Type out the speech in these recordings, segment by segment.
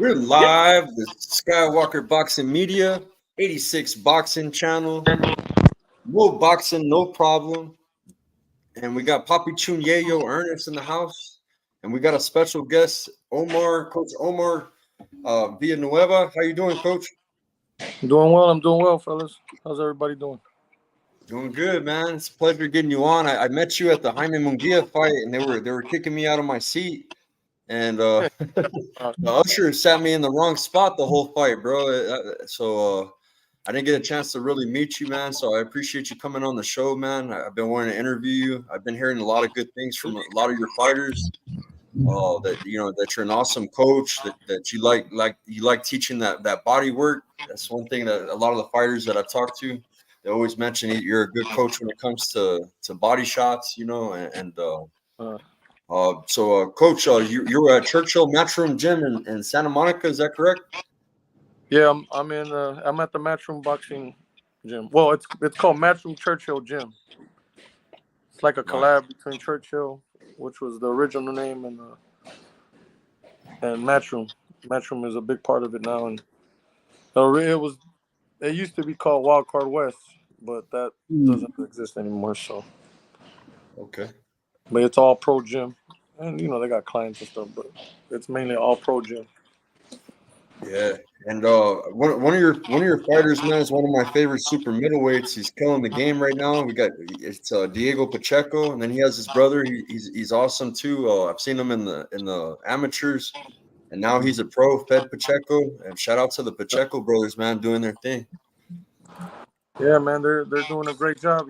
We're live with Skywalker Boxing Media, 86 Boxing Channel. No boxing, no problem. And we got Papi Chunyeyo Ernest in the house. And we got a special guest, Coach Omar Villanueva. How you doing, Coach? I'm doing well, fellas. How's everybody doing? Doing good, man. It's a pleasure getting you on. I met you at the Jaime Munguia fight, and they were kicking me out of my seat. And the usher sat me in the wrong spot the whole fight, bro. So I didn't get a chance to really meet you, man. So I appreciate you coming on the show, man. I've been wanting to interview you. I've been hearing a lot of good things from a lot of your fighters. That that you're an awesome coach. That you like teaching that body work. That's one thing that a lot of the fighters that I've talked to, they always mention you're a good coach when it comes to body shots. So, Coach, you're at Churchill Matchroom Gym in Santa Monica. Is that correct? Yeah, I'm at the Matchroom Boxing Gym. Well, it's called Matchroom Churchill Gym. It's like a collab between Churchill, which was the original name, and Matchroom. Matchroom is a big part of it now, and it used to be called Wild Card West, but that doesn't exist anymore. So okay, but it's all pro gym, and they got clients and stuff, but it's mainly all pro gym. Yeah, and one of your fighters, man, is one of my favorite super middleweights. He's killing the game right now. It's Diego Pacheco, and then he has his brother. He's awesome too. I've seen him in the amateurs, and now he's a pro. Fed Pacheco, and shout out to the Pacheco brothers, man, doing their thing. Yeah, man, they're doing a great job.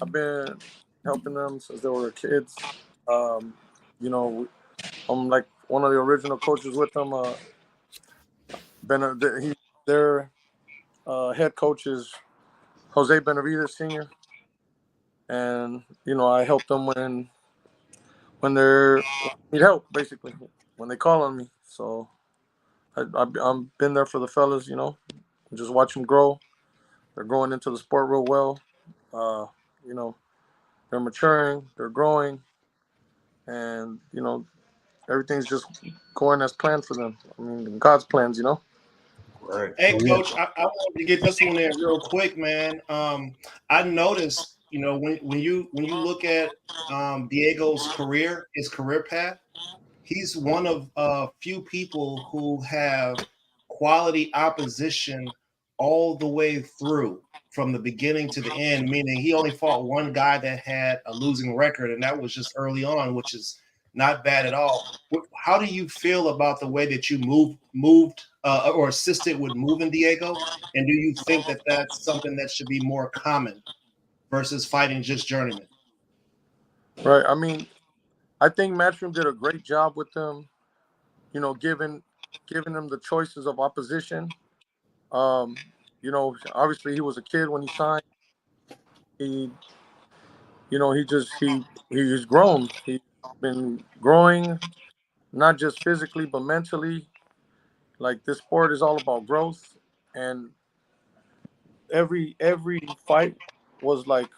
I've been helping them since they were kids. I'm like one of the original coaches with them. Their head coach is Jose Benavides Sr. And I help them when they need help, basically when they call on me. So I'm been there for the fellas. Just watch them grow. They're growing into the sport real well. They're maturing. They're growing, and everything's just going as planned for them. I mean, God's plans. Right. Hey, Coach, I wanted to get this one in real quick, man. I noticed, when you look at Diego's career, his career path, he's one of a few people who have quality opposition all the way through from the beginning to the end, meaning he only fought one guy that had a losing record, and that was just early on, which is not bad at all. How do you feel about the way that you moved or assisted with moving Diego? And do you think that that's something that should be more common versus fighting just journeyman? Right. I mean, I think Matchroom did a great job with them, giving them the choices of opposition. Obviously he was a kid when he signed. He's grown. He's been growing, not just physically but mentally. Like, this sport is all about growth, and every fight was like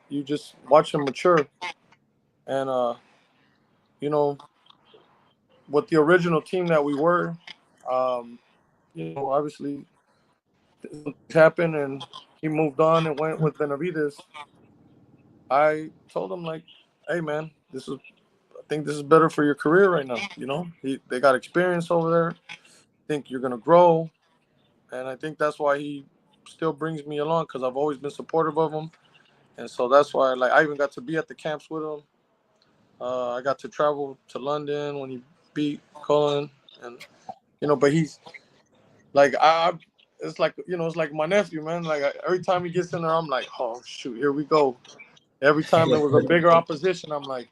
you just watch him mature. And with the original team that we were, obviously things happened and he moved on and went with Benavides. I told him, like, hey man, I think this is better for your career right now. They got experience over there. I think you're gonna grow, and I think that's why he still brings me along, because I've always been supportive of him, and so that's why, like, I even got to be at the camps with him. I got to travel to London when he beat Cullen, and but he's like it's like my nephew, man. Like, every time he gets in there, I'm like, oh shoot, here we go. Every time it was a bigger opposition, I'm like,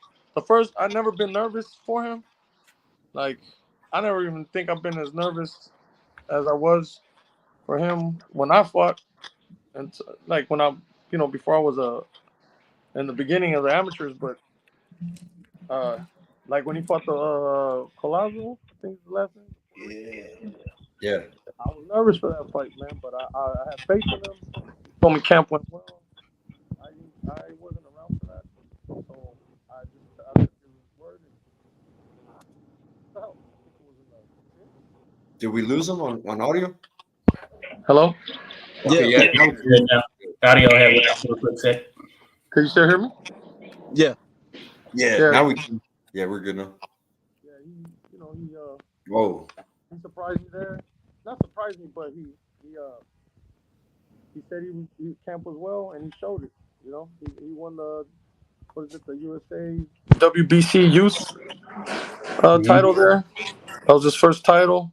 I never been nervous for him. Like, I never even think I've been as nervous as I was for him when I fought. And like when before I was in the beginning of the amateurs, but like when he fought the Colazo, I think is the last name. Yeah. I was nervous for that fight, man, but I had faith in him. He told me camp went well. I wasn't around for that, so I took his word and help. I think it was in Did we lose him on audio? Hello? Okay, Yeah. yeah. Good now. Audio had went out for a quick sec. Can you still hear me? Yeah. Yeah. Now we can. Yeah, we're good now. Yeah, Whoa. he surprised me there. Not surprised me, but he said he camp was well, and he showed it. You know, he won the USA WBC Youth title there. That was his first title,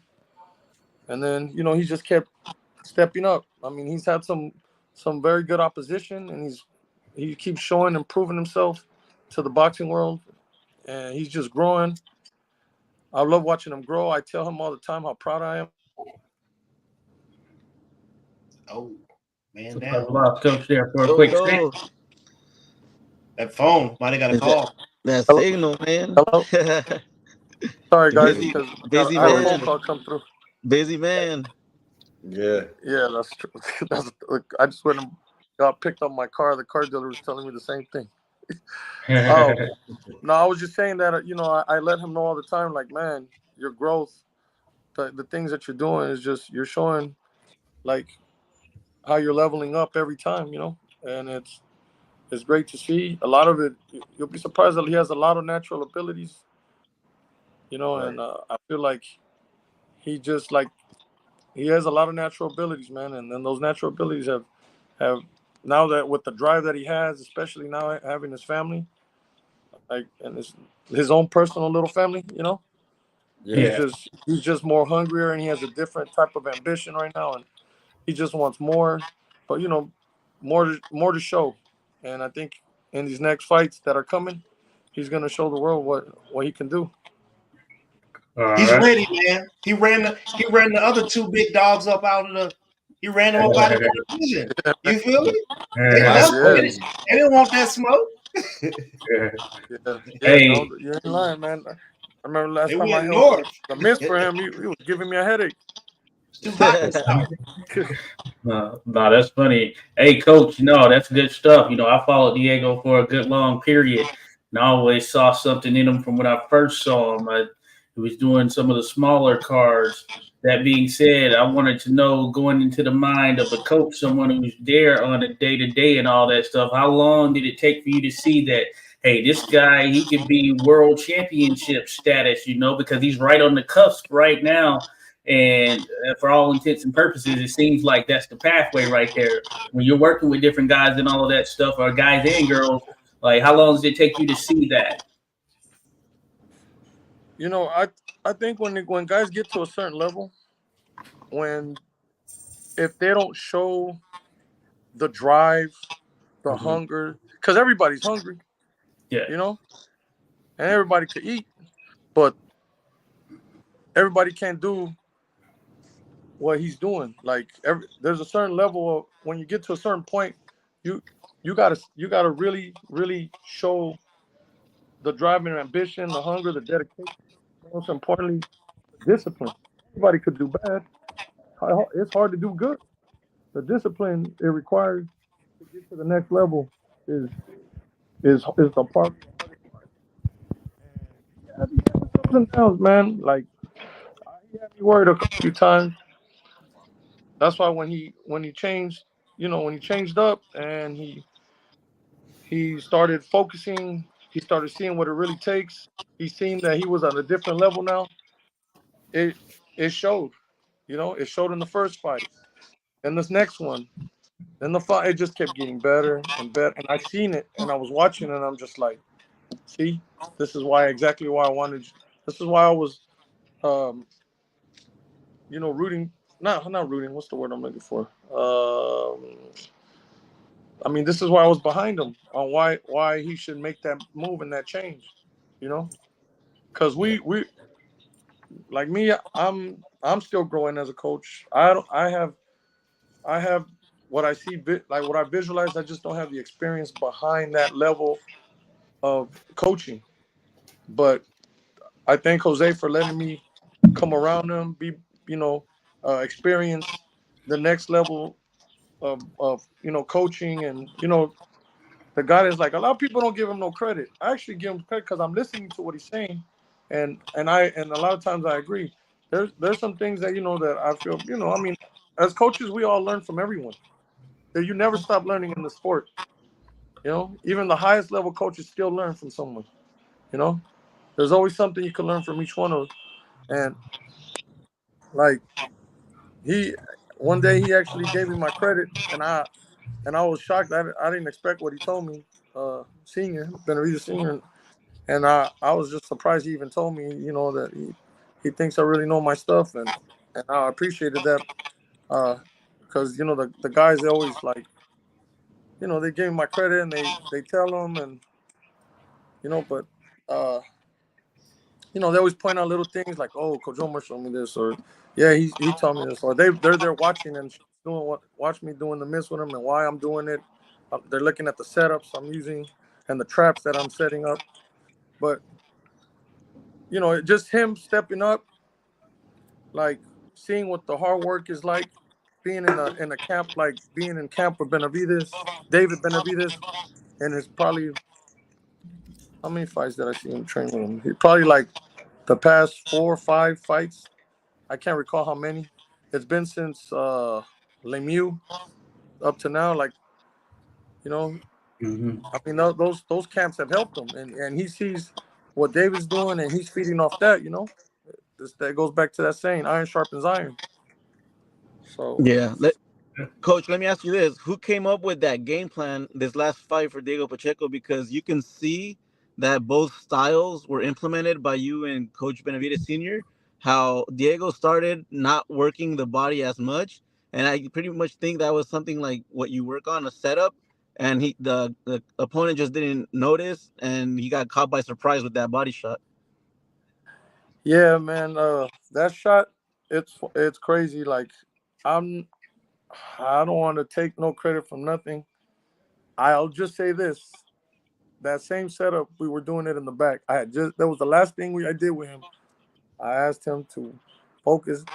and then he just kept stepping up. I mean, he's had some very good opposition, and he keeps showing and proving himself to the boxing world, and he's just growing. I love watching him grow. I tell him all the time how proud I am. Oh, man, I down. lost Coach there for a quick sec. That phone might have got a call. That Hello? signal, man. Hello? Sorry, guys, Busy- because busy I had a man. phone call come through. Busy man. Yeah. Yeah, that's true. I just went and got picked up my car. The car dealer was telling me the same thing. No, I was just saying that, I let him know all the time, like, man, your growth, the things that you're doing is just, you're showing, like, how you're leveling up every time, and it's great to see. A lot of it, you'll be surprised that he has a lot of natural abilities, Right. and I feel like he just, like, he has a lot of natural abilities, man, and then those natural abilities have now that with the drive that he has, especially now having his family, like, and his own personal little family, Yeah. he's just more hungrier, and he has a different type of ambition right now, and he just wants more, but more to show, and I think in these next fights that are coming, he's gonna show the world what he can do. He's ready, man. He ran the other two big dogs up out of the. He ran them up out of the division. You feel me? They didn't want that smoke. Hey. No, you ain't lying, man. I remember last time I held north. the miss for him, he was giving me a headache. No, that's funny. Hey, Coach, that's good stuff. I followed Diego for a good long period, and I always saw something in him from when I first saw him. He was doing some of the smaller cards. That being said, I wanted to know, going into the mind of a coach, someone who's there on a day-to-day and all that stuff, how long did it take for you to see that, hey, this guy, he could be world championship status, because he's right on the cusp right now. And for all intents and purposes, it seems like that's the pathway right there. When you're working with different guys and all of that stuff, or guys and girls, like, how long does it take you to see that? I think when guys get to a certain level, if they don't show the drive, the hunger, because everybody's hungry, and everybody could eat, but everybody can't do what he's doing. Like, there's a certain level of, when you get to a certain point, you gotta really, really show the drive and ambition, the hunger, the dedication. Most importantly, the discipline. Everybody could do bad. It's hard to do good. The discipline it requires to get to the next level is the part. And he has ups and downs, man. Like, he had me worried a few times. That's why when he changed, when he changed up and he started focusing, he started seeing what it really takes. He seen that he was at a different level now. It showed, it showed in the first fight, and this next one, then the fight, it just kept getting better and better. And I seen it, and I was watching, and I'm just like, see, this is exactly why I wanted. This is why I was, rooting. Not rooting. What's the word I'm looking for? I mean, this is why I was behind him on why he should make that move and that change, because we like me, I'm still growing as a coach. I have what I see, like what I visualize. I just don't have the experience behind that level of coaching. But I thank Jose for letting me come around him, be experience the next level of coaching, and the guy is like, a lot of people don't give him no credit. I actually give him credit because I'm listening to what he's saying, and a lot of times I agree. there's some things that that I feel I mean, as coaches, we all learn from everyone. That you never stop learning in the sport. Even the highest level coaches still learn from someone. You know, there's always something you can learn from each one of them. And like he, one day he actually gave me my credit, and I was shocked. I didn't expect what he told me. Senior, Benavidez Senior, and I was just surprised he even told me, that he thinks I really know my stuff, and I appreciated that, because the guys, they always like, they give me my credit, and they tell them, and but they always point out little things like, oh, Coach Omar showed me this, or yeah, he taught me this, or they're there watching and watch me doing the miss with them and why I'm doing it. They're looking at the setups I'm using and the traps that I'm setting up, but just him stepping up, like seeing what the hard work is like, being in a camp, like being in camp with David Benavidez, and it's probably, how many fights did I see him train with him? He probably like the past 4 or 5 fights. I can't recall how many. It's been since Lemieux up to now. Like, I mean, those camps have helped him, and he sees what David's doing, and he's feeding off that. That goes back to that saying, iron sharpens iron. So Yeah. Coach, let me ask you this. Who came up with that game plan this last fight for Diego Pacheco? Because you can see that both styles were implemented by you and Coach Benavidez Sr., how Diego started not working the body as much. And I pretty much think that was something like what you work on, a setup, and the opponent just didn't notice, and he got caught by surprise with that body shot. yeah, man, that shot, it's crazy. Like, I don't want to take no credit from nothing. I'll just say this: that same setup, we were doing it in the back. That was the last thing I did with him. I asked him to focus,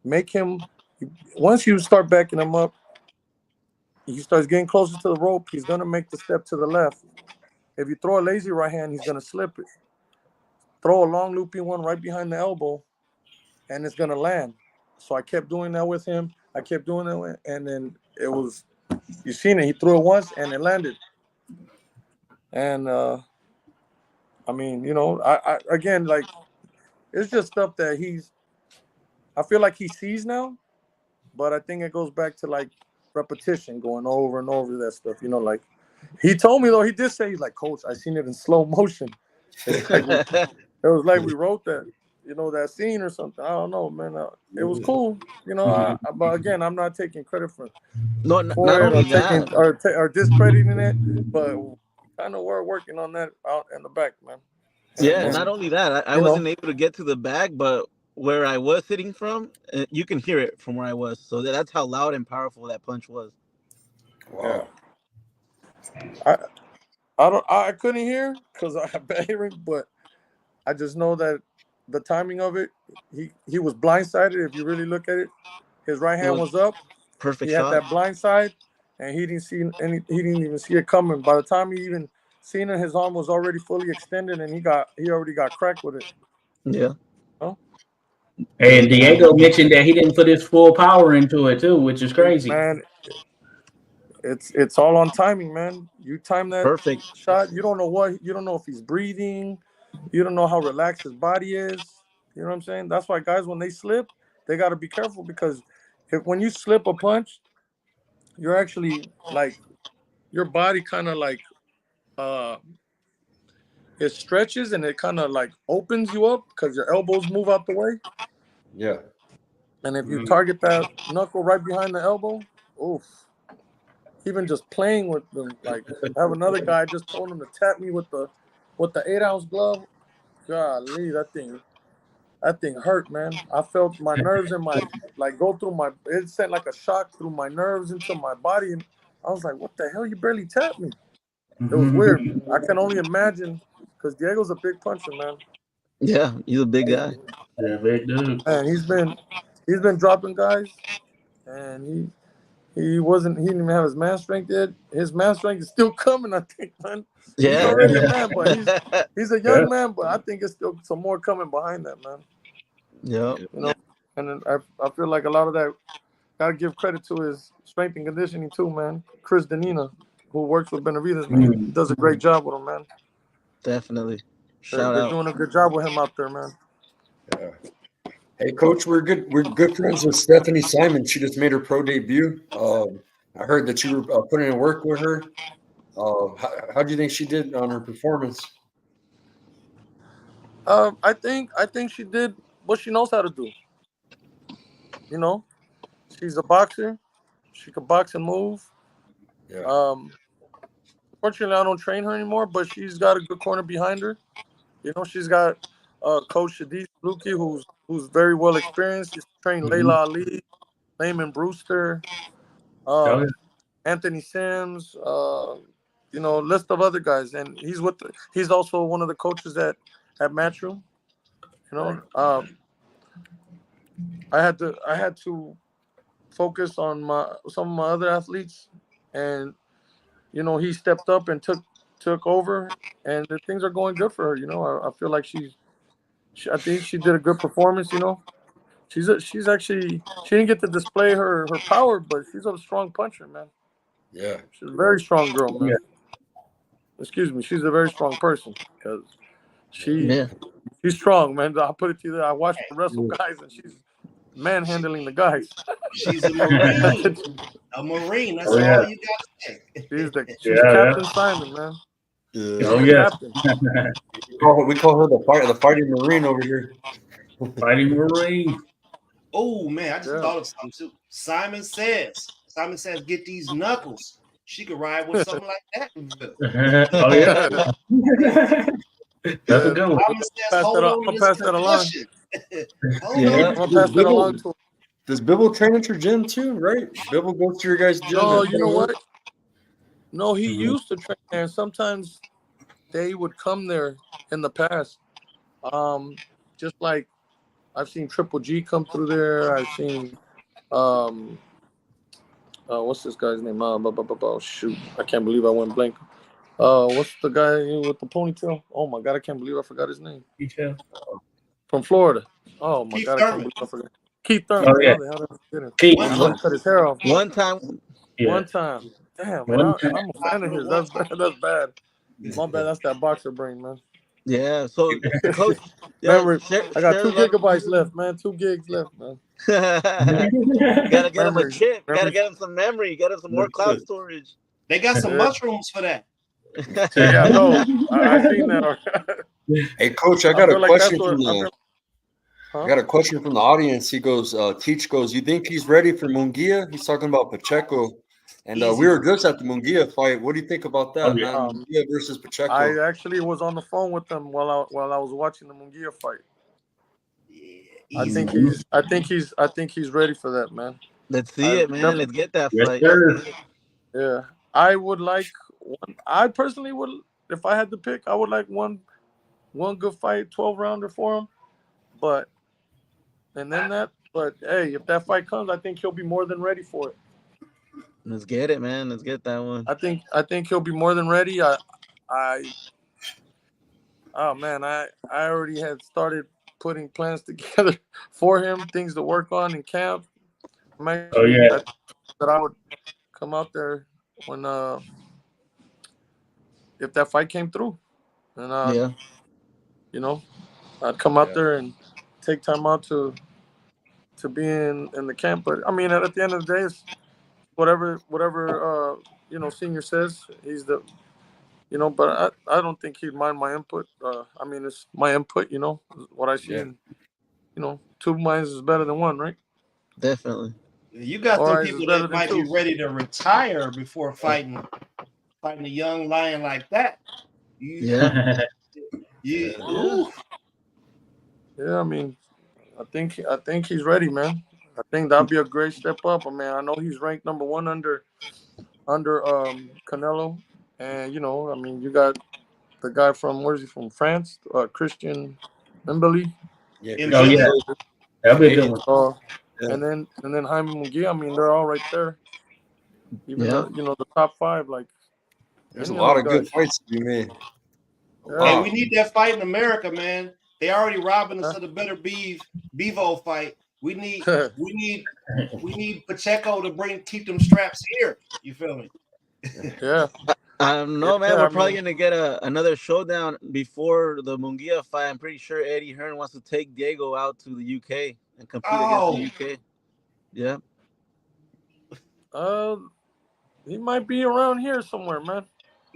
make him. Once you start backing him up, he starts getting closer to the rope. He's gonna make the step to the left. If you throw a lazy right hand, he's gonna slip it. Throw a long looping one right behind the elbow, and it's gonna land. So I kept doing that with him. I kept doing that, and then it was, you seen it. He threw it once and it landed. And I mean, I again, like, it's just stuff that I feel like he sees now, but I think it goes back to like repetition, going over and over that stuff. Like he told me, though, he did say, he's like, Coach, I seen it in slow motion. It's like it was like we wrote that, that scene or something. I don't know, man. It was cool, but again, I'm not taking credit for Not it, only that. or discrediting it, but kind of we're working on that out in the back, man. Yeah, And, not only that, I wasn't able to get to the bag, but where I was sitting from, you can hear it from where I was. So that's how loud and powerful that punch was. Wow. Yeah. I couldn't hear because I have bad hearing, but I just know that the timing of it, he was blindsided. If you really look at it, his right hand was up. Perfect He had shot. that blind side, and he didn't even see it coming. By the time he even seen it, his arm was already fully extended, and he already got cracked with it. Yeah. And Diego mentioned that he didn't put his full power into it too, which is crazy. Man, it's all on timing, man. You time that Perfect shot. You don't know if he's breathing. You don't know how relaxed his body is. You know what I'm saying? That's why guys, when they slip, they got to be careful, because when you slip a punch, you're actually like, your body kind of like it stretches and it kind of like opens you up because your elbows move out the way. Yeah. And if you target that knuckle right behind the elbow, oof. Even just playing with them, like, I have another guy, just told him to tap me with the 8-ounce glove. Golly, that thing hurt, man. I felt my nerves in my, like, go through my, it sent like a shock through my nerves into my body, and I was like, what the hell, you barely tapped me. It was weird. I can only imagine, because Diego's a big puncher, man. Yeah, he's a big guy. Yeah, big dude. And he's been dropping guys, and he didn't even have his man strength yet. His man strength is still coming, I think, man. Yeah. He's already a man, but he's a young man, but I think it's still some more coming behind that, man. Yeah. You know, and then I feel like a lot of that gotta give credit to his strength and conditioning too, man. Chris Danina, who works with Benavidez, man, he does a great job with him, man. Definitely. They're Shout out. doing a good job with him out there, man. Yeah. Hey, Coach, we're good friends with Stephanie Simon. She just made her pro debut. I heard that you were putting in work with her. How do you think she did on her performance? I think she did what she knows how to do. You know, she's a boxer. She could box and move. Yeah. Fortunately, I don't train her anymore, but she's got a good corner behind her. You know, she's got Coach Shadid Luki, who's very well experienced. She's trained Layla Ali, Layman Brewster, Anthony Sims, you know, list of other guys, and he's also one of the coaches at Matchroom. You know, I had to focus on some of my other athletes, and you know, he stepped up and took over, and the things are going good for her. You know, I feel like I think she did a good performance. You know, she's actually, she didn't get to display her power, but she's a strong puncher, man. Yeah. She's a very strong girl, man. Yeah. Excuse me, she's a very strong person because Yeah. she's strong, man. I'll put it to you there. I watched her wrestle guys, and she's manhandling the guys. She's a Marine. A Marine. That's all you got to say. She's Captain Simon, man. Yeah. Oh yeah. Captain. We call her the fighting Marine over here. Fighting Marine. Oh man, I just thought of something too. Simon says, get these knuckles. She could ride with something like that. Oh yeah. That's a good one. Simon says, hold on to pass that along. Yeah. I'm gonna pass that along to him. Does Bibble train at your gym too, right? Bibble goes to your guys' gym. No, you know what? No, he used to train there. Sometimes they would come there in the past. Just like I've seen Triple G come through there. I've seen what's this guy's name? Shoot, I can't believe I went blank. What's the guy with the ponytail? Oh my god, I can't believe I forgot his name. From Florida. Oh my god, I can't believe I forgot. Keith Thurman. Oh, yeah. How the hell did I forget him? Keith. Cut his hair off. One time. Yeah. One time. Damn, One man. time. I'm a fan of his. That's bad. My bad. That's that boxer brain, man. Yeah. So, Coach. Yeah, Remember, I got 2 gigabytes left, man. 2 gigs left, man. Gotta get him a Memory. chip. Gotta Memory. get him some memory. Get him some more cloud storage. They got some mushrooms for that. Yeah, no, I seen that. Hey, Coach, I got a question from the. I got a question from the audience. He goes, Teach goes, you think he's ready for Munguia? He's talking about Pacheco. And we were just at the Munguia fight. What do you think about that, man? Munguia versus Pacheco. I actually was on the phone with them while I was watching the Munguia fight. Yeah, I think he's ready for that, man. Let's see it, man. Let's get that fight. Yeah. I would like one. I personally would, if I had to pick, I would like one good fight, 12-rounder for him. But hey, if that fight comes, I think he'll be more than ready for it. Let's get it, man. Let's get that one. I think he'll be more than ready. I already had started putting plans together for him, things to work on in camp. That I would come out there when if that fight came through, and you know, I'd come out there and take time out to be in the camp. But I mean, at the end of the day, it's whatever you know, senior says. He's the, you know, but I don't think he'd mind my input. I mean, it's my input, you know, what I see. You know, 2 minds is better than 1, right? Definitely. You got them people that might be ready to retire before fighting a young lion like that. Yeah. Yeah, I mean, I think he's ready, man. I think that'd be a great step up. I mean, I know he's ranked number 1 under Canelo, and you know, I mean, you got the guy from, where is he from? France, Christian Mbili. That'd be a good one. And then Jaime Munguia. I mean, they're all right there. Even the top 5, like. There's a lot of good fights to be made. Hey, we need that fight in America, man. They already robbing us of the better Bevo fight. We need Pacheco to keep them straps here. You feel me? Yeah. No, man, Yeah, we're I probably mean- gonna get another showdown before the Munguia fight. I'm pretty sure Eddie Hearn wants to take Diego out to the UK and compete against the UK. Yeah. He might be around here somewhere, man.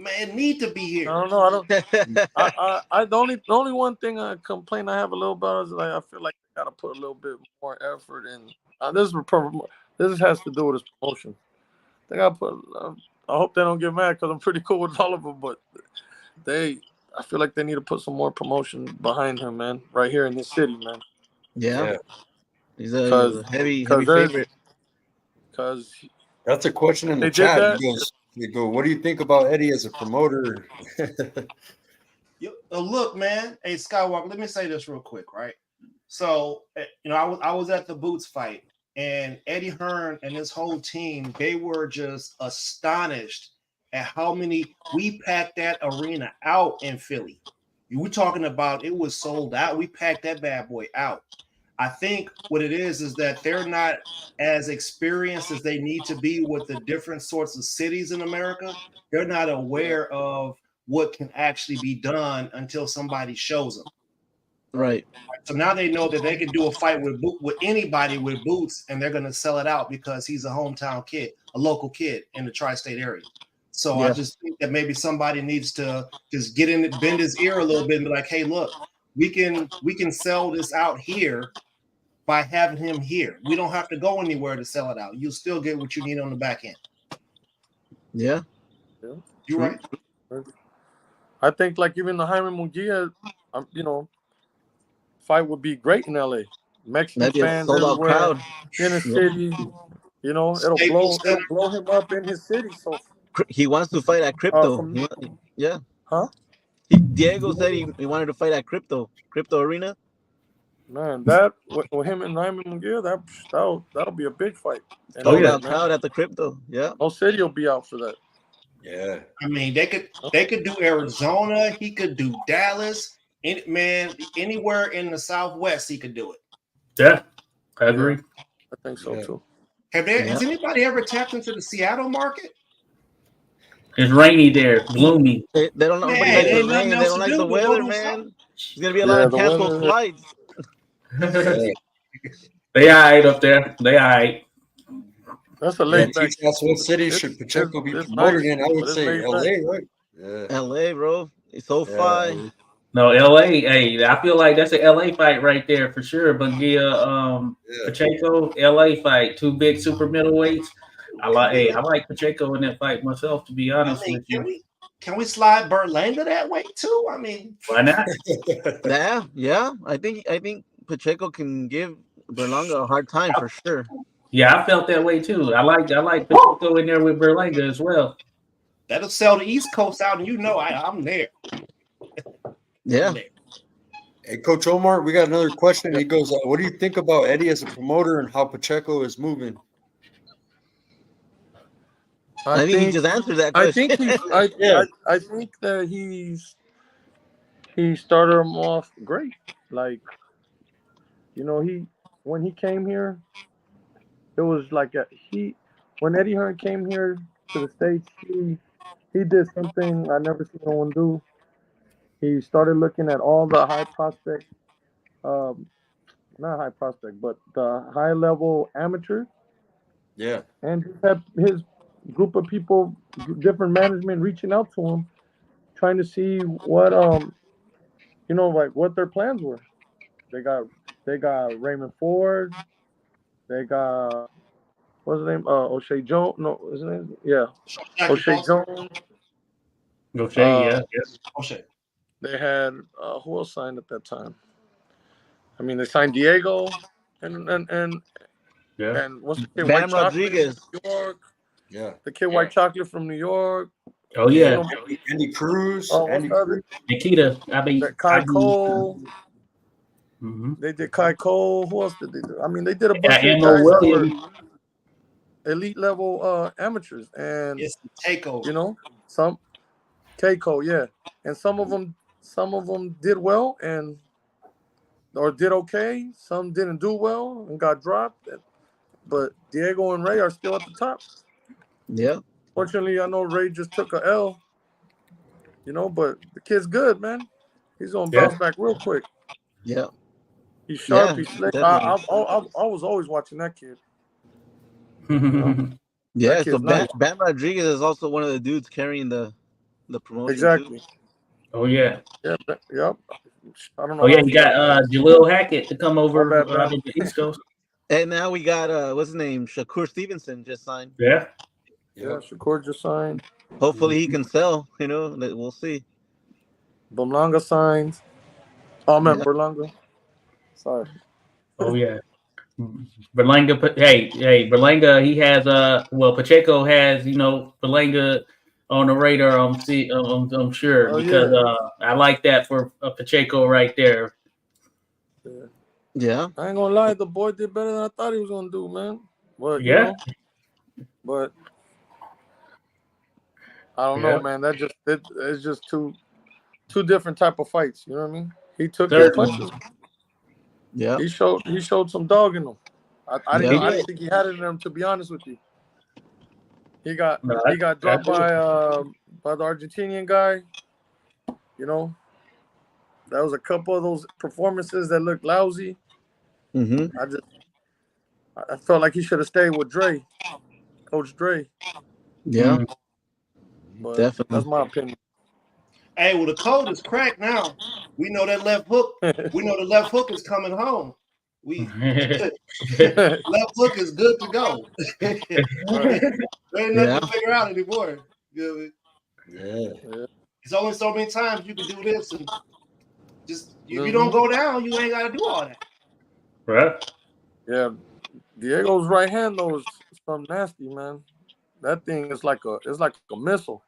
Man, need to be here. I don't know. I don't. I the only one thing I complain I have a little about is like I feel like they gotta put a little bit more effort in. This has to do with his promotion. They gotta put. I hope they don't get mad because I'm pretty cool with all of them, but I feel like they need to put some more promotion behind him, man. Right here in this city, man. Yeah. He's a heavy favorite. Because That's a question in the they did chat. that. You go, what do you think about Eddie as a promoter? Look, man. Hey, Skywalker, let me say this real quick, right? So, I was at the Boots fight, and Eddie Hearn and his whole team, they were just astonished at how many we packed that arena out in Philly. You were talking about it was sold out. We packed that bad boy out. I think what it is that they're not as experienced as they need to be with the different sorts of cities in America. They're not aware of what can actually be done until somebody shows them. Right. So now they know that they can do a fight with anybody with boots, and they're going to sell it out because he's a hometown kid, a local kid in the tri-state area. So I just think that maybe somebody needs to just get in, bend his ear a little bit, and be like, "Hey, look, we can sell this out here by having him here. We don't have to go anywhere to sell it out. You'll still get what you need on the back end." Yeah. You're right. I think like even the Jaime Munguia, fight would be great in LA. Mexican That'd be a fans sold out everywhere crowd. in the city. It'll blow him up in his city. So He wants to fight at Crypto. Diego said he wanted to fight at Crypto Arena. Man, that with him and Jaime Munguia, that'll be a big fight. And sold out crowd at the Crypto. Yeah. No city will be out for that. Yeah. I mean, they could do Arizona. He could do Dallas. Anywhere in the Southwest, he could do it. Yeah, I agree. I think so too. Has anybody ever tapped into the Seattle market? It's rainy there, gloomy. They don't know. Nobody likes the rain. They don't like the weather, man. There's gonna be a lot of canceled flights. They all right up there. They all right. That's a late back. That's what city should Pacheco be promoted in? I would say LA, right? Yeah. LA, bro. It's so far. No, LA. Hey, I feel like that's an LA fight right there for sure. Munguia, Pacheco, LA fight. Two big super middleweights. I like Pacheco in that fight myself, to be honest with you. Can we slide Berlanga that way too? I mean, why not? Yeah. I think Pacheco can give Berlanga a hard time for sure. Yeah, I felt that way too. I like Pacheco in there with Berlanga as well. That'll sell the East Coast out, and I'm there. Yeah. Hey, Coach Omar, we got another question. He goes, what do you think about Eddie as a promoter and how Pacheco is moving? I think he just answered that question. I think that he started him off great. Like, when he came here, it was like when Eddie Hearn came here to the States, he did something I never seen no one do. He started looking at all the high prospect, not high prospect, but the high level amateurs. Yeah. And he had his group of people, different management reaching out to him, trying to see what what their plans were. They got Raymond Ford. They got what's his name? O'Shea Jones. No, his name? Yeah. O'Shea Jones. O'Shea, O'Shea. They had who else signed at that time? I mean, they signed Diego and what's the kid? Bam Rodriguez. New York. Yeah. The kid White Chocolate from New York. Oh yeah. Andy Cruz. Nikita. Kai Cole. Mm-hmm. They did Kai Cole. Who else did they do? I mean, they did a bunch of guys that were elite level amateurs, and Pacheco. some Keiko, yeah, and some of them did well, and or did okay. Some didn't do well and got dropped. But Diego and Ray are still at the top. Yeah. Fortunately, I know Ray just took a L, but the kid's good, man. He's gonna bounce back real quick. Yeah. He's sharp. Yeah, He's slick. definitely. I was always watching that kid. Yeah, That so kid's nice. Bam Rodriguez is also one of the dudes carrying the promotion. Exactly. Too. Oh yeah. Yeah. Yep. I don't know. Oh yeah, how you he got got Jalil Hackett to come over bad, Bam. to the East Coast. And now we got what's his name? Shakur Stevenson just signed. Yeah. Yeah, Shakur just signed. Hopefully he can sell. We'll see. Berlanga signed. Oh man, Berlanga. Sorry. Oh yeah. Berlanga, Berlanga. He has Pacheco has Berlanga on the radar. I'm sure because I like that for Pacheco right there. Yeah. I ain't gonna lie, the boy did better than I thought he was gonna do, man. But but I don't know, man. It's just two different type of fights. You know what I mean? He took his punches. Yeah. He showed some dog in him. I didn't think he had it in him, to be honest with you. He got dropped by the Argentinian guy. That was a couple of those performances that looked lousy. Mm-hmm. I felt like he should have stayed with Dre, Coach Dre. Yeah. But definitely. That's my opinion. Hey, well, the code is cracked now. We know that left hook. We know the left hook is coming home. Left hook is good to go. There ain't nothing to figure out anymore. You know what I mean? It's only so many times you can do this, and just if you don't go down, you ain't got to do all that. Right. Yeah, Diego's right hand though is something nasty, man. That thing is like a missile.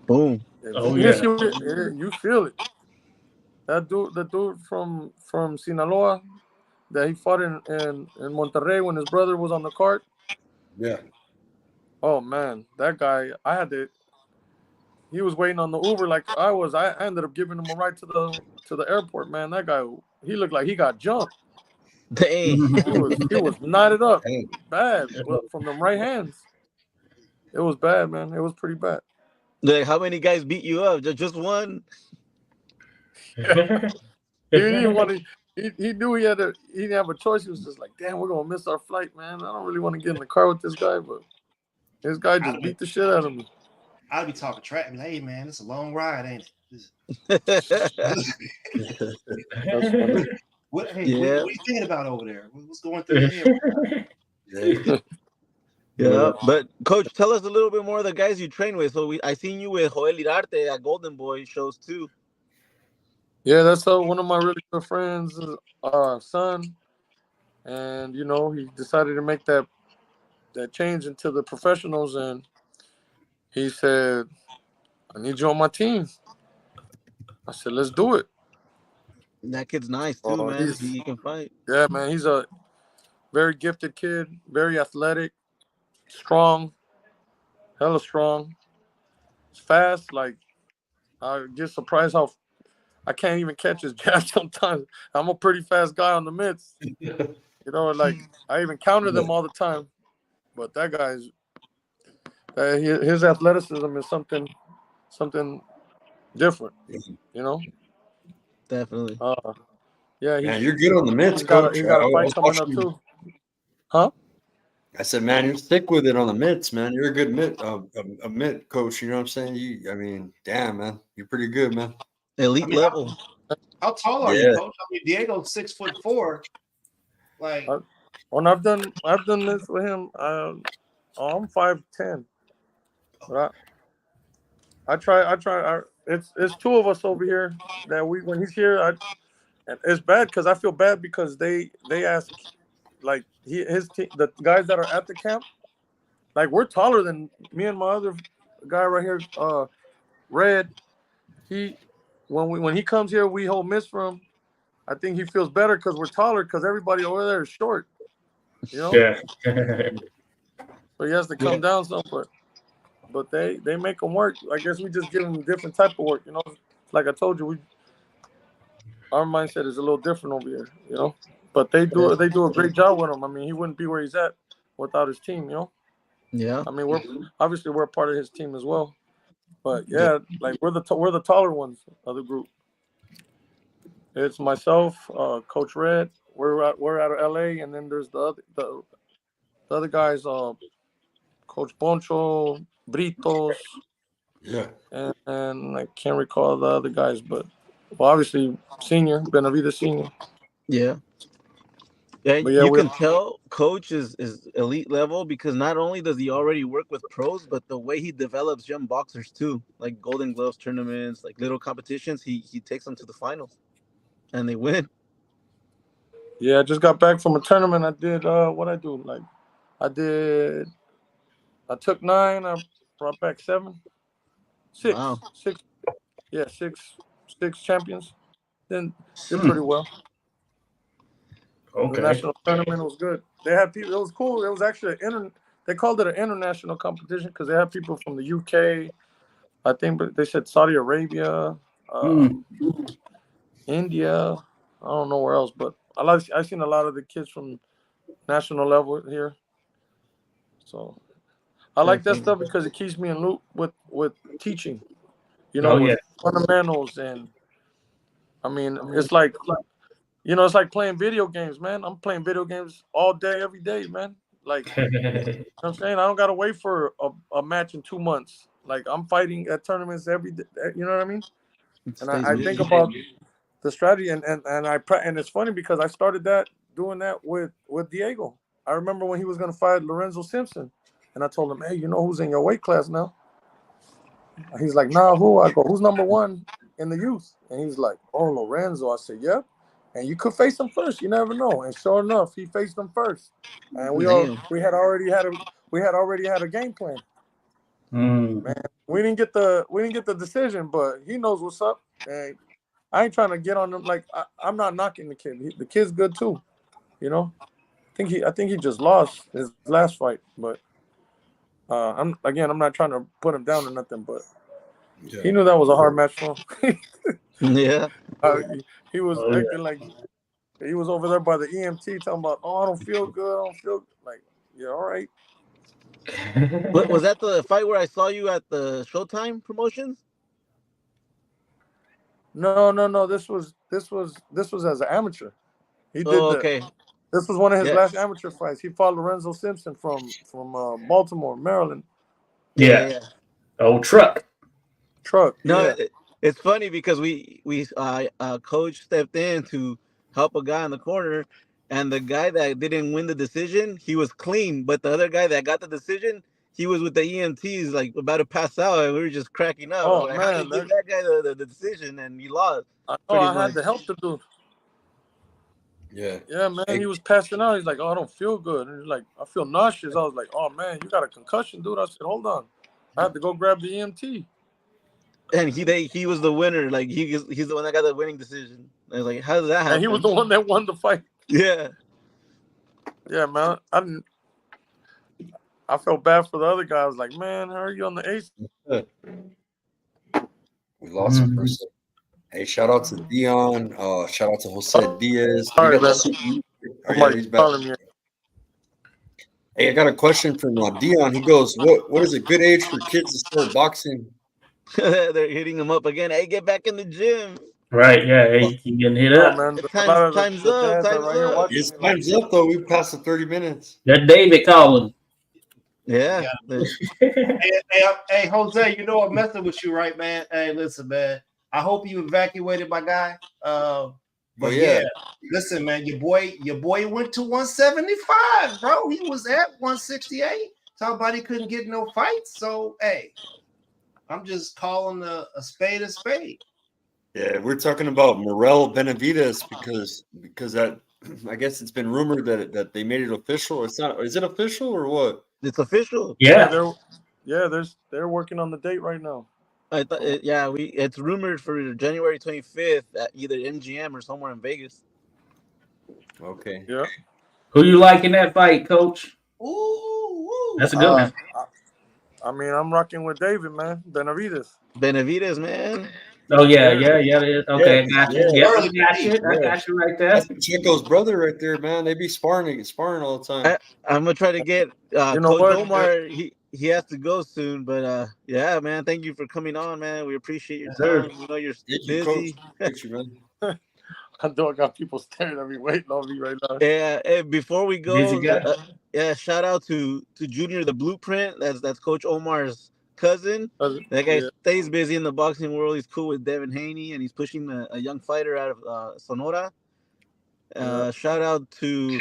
Boom. You feel it. That dude, the dude from Sinaloa, that he fought in Monterrey when his brother was on the card. Yeah. Oh man, that guy! He was waiting on the Uber like I was. I ended up giving him a ride to the airport. Man, that guy, he looked like he got jumped. Dang. He was knotted up bad from them right hands. It was bad, man. It was pretty bad. Like, how many guys beat you up? Just one? He didn't want to. He knew he didn't have a choice. He was just like, damn, we're gonna miss our flight, man. I don't really want to get in the car with this guy, but this guy just beat the shit out of me. I'd be talking track, like, hey man, it's a long ride, ain't it? What are you thinking about over there? What's going through your head? Yeah, but Coach, tell us a little bit more of the guys you train with. So I seen you with Joel Irarte at Golden Boy shows too. Yeah, that's one of my really good friends' son, and he decided to make that change into the professionals, and he said, "I need you on my team." I said, "Let's do it." That kid's nice too, man. He can fight. Yeah, man, he's a very gifted kid, very athletic, strong, hella strong, fast. Like I get surprised how I can't even catch his jab sometimes. I'm a pretty fast guy on the mitts. Like I even counter them all the time. But that guy's his athleticism is something different. Definitely. Yeah, man, you're good on the mitts, Coach. He's got a fight coming up too. Huh? I said, man, you're thick with it on the mitts, man. You're a good mitt coach. You know what I'm saying? Damn, man, you're pretty good, man. Elite level. How tall are you, Coach? Diego's 6'4". Like, when I've done this with him, I'm 5'10". But I try. It's two of us over here that when he's here, it's bad because I feel bad because they ask, like his team, the guys that are at the camp, like we're taller than me and my other guy right here, Red. When he comes here, we hold mitts for him. I think he feels better because we're taller because everybody over there is short. Yeah. So he has to come down some, but they make him work. I guess we just give him a different type of work. Like I told you, our mindset is a little different over here, you know. But they do a great job with him. I mean, he wouldn't be where he's at without his team, you know. Yeah. I mean, we're a part of his team as well. But yeah, like we're the taller ones of the group. It's myself, Coach Red. We're out of LA, and then there's the other guys, Coach Poncho, Britos, Yeah. and I can't recall the other guys, but well, obviously Senior, Benavides Senior. Yeah. Yeah, But yeah, you can tell Coach is elite level because not only does he already work with pros, but the way he develops young boxers too, like Golden Gloves tournaments, like little competitions, he takes them to the finals, and they win. Yeah, I just got back from a tournament. I did what I do, like I took 9, I brought back 7, 6, Wow. 6, yeah, 6 champions. Then did pretty well. The Okay. national tournament was good. They had people. It was cool. It was actually they called it an international competition because they had people from the UK. I think, but they said Saudi Arabia, India. I don't know where else, but I've seen a lot of the kids from national level here. So I like that stuff because it keeps me in loop with teaching. You know, with fundamentals, and I mean, it's like. You know, it's like playing video games, man. I'm playing video games all day, every day, man. Like, you know what I'm saying? I don't got to wait for a match in 2 months. Like, I'm fighting at tournaments every day. You know what I mean? And I think about the strategy, and it's funny because I started doing that with Diego. I remember when he was going to fight Lorenzo Simpson, and I told him, hey, you know who's in your weight class now? He's like, nah, who? I go, who's number 1 in the youth? And he's like, oh, Lorenzo. I said, yep. And you could face him first. You never know. And sure enough, he faced him first. And we had already had a game plan. Man, we didn't get the decision, but he knows what's up. And I ain't trying to get on him. Like I'm not knocking the kid. The kid's good too. You know, I think he just lost his last fight, but I'm not trying to put him down or nothing, but he knew that was a hard match for him. Yeah. He was acting like he was over there by the EMT talking about, oh, I don't feel good. I don't feel like, yeah, all right. Was that the fight where I saw you at the Showtime promotions? No. This was as an amateur. He did okay. This was one of his last amateur fights. He fought Lorenzo Simpson from Baltimore, Maryland. Yeah. Old truck. No, it's funny because we coach stepped in to help a guy in the corner, and the guy that didn't win the decision, he was clean, but the other guy that got the decision, he was with the EMTs, like about to pass out, and we were just cracking up. Oh like, man, how did you give that guy the decision, and he lost. I had to help the dude. Yeah, man. He was passing out. He's like, oh, I don't feel good. And he's like, I feel nauseous. I was like, oh man, you got a concussion, dude. I said, hold on, I had to go grab the EMT. And he was the winner. Like he's the one that got the winning decision. I was like, how did that happen? And he was the one that won the fight. Yeah. Yeah, man. I felt bad for the other guy. I was like, man, how are you on the ace? We lost a person. Hey, shout out to Dion. Shout out to Jose Diaz. Sorry, he's back. Hey, I got a question from Dion. He goes, what is a good age for kids to start boxing? They're hitting him up again. Hey, get back in the gym. Right, yeah. Hey, you getting hit up. Man, time's up. It's time's up, though. We passed the 30 minutes. That David calling. Yeah. Hey, Jose, you know I'm messing with you, right, man? Hey, listen, man. I hope you evacuated my guy. But yeah, listen, man, your boy went to 175, bro. He was at 168. Somebody couldn't get no fights. So, hey, I'm just calling a spade a spade. Yeah, we're talking about Morel Benavides because that I guess it's been rumored that they made it official. It's not. Is it official or what? It's official. Yeah, they're working on the date right now. I thought, it's rumored for January 25th at either MGM or somewhere in Vegas. Okay. Yeah. Who you like in that fight, Coach? Ooh. That's a good one. I mean, I'm rocking with David, man. Benavides, man. Oh yeah. Okay, I got you. Yeah, Yeah, early I yeah. got you right there. That's Pacheco's brother right there, man. They be sparring all the time. I'm gonna try to get You know Coach what? Omar. He has to go soon, but yeah, man. Thank you for coming on, man. We appreciate your Yes, sir. time. We know you're Thank you, Coach. busy. Thank you, man. I know I got people staring at me, waiting on me right now. Yeah. And before we Busy go, guy. yeah, shout out to Junior the Blueprint. That's Coach Omar's cousin. That guy Yeah. stays busy in the boxing world. He's cool with Devin Haney, and he's pushing a young fighter out of Sonora. Yeah. Shout out to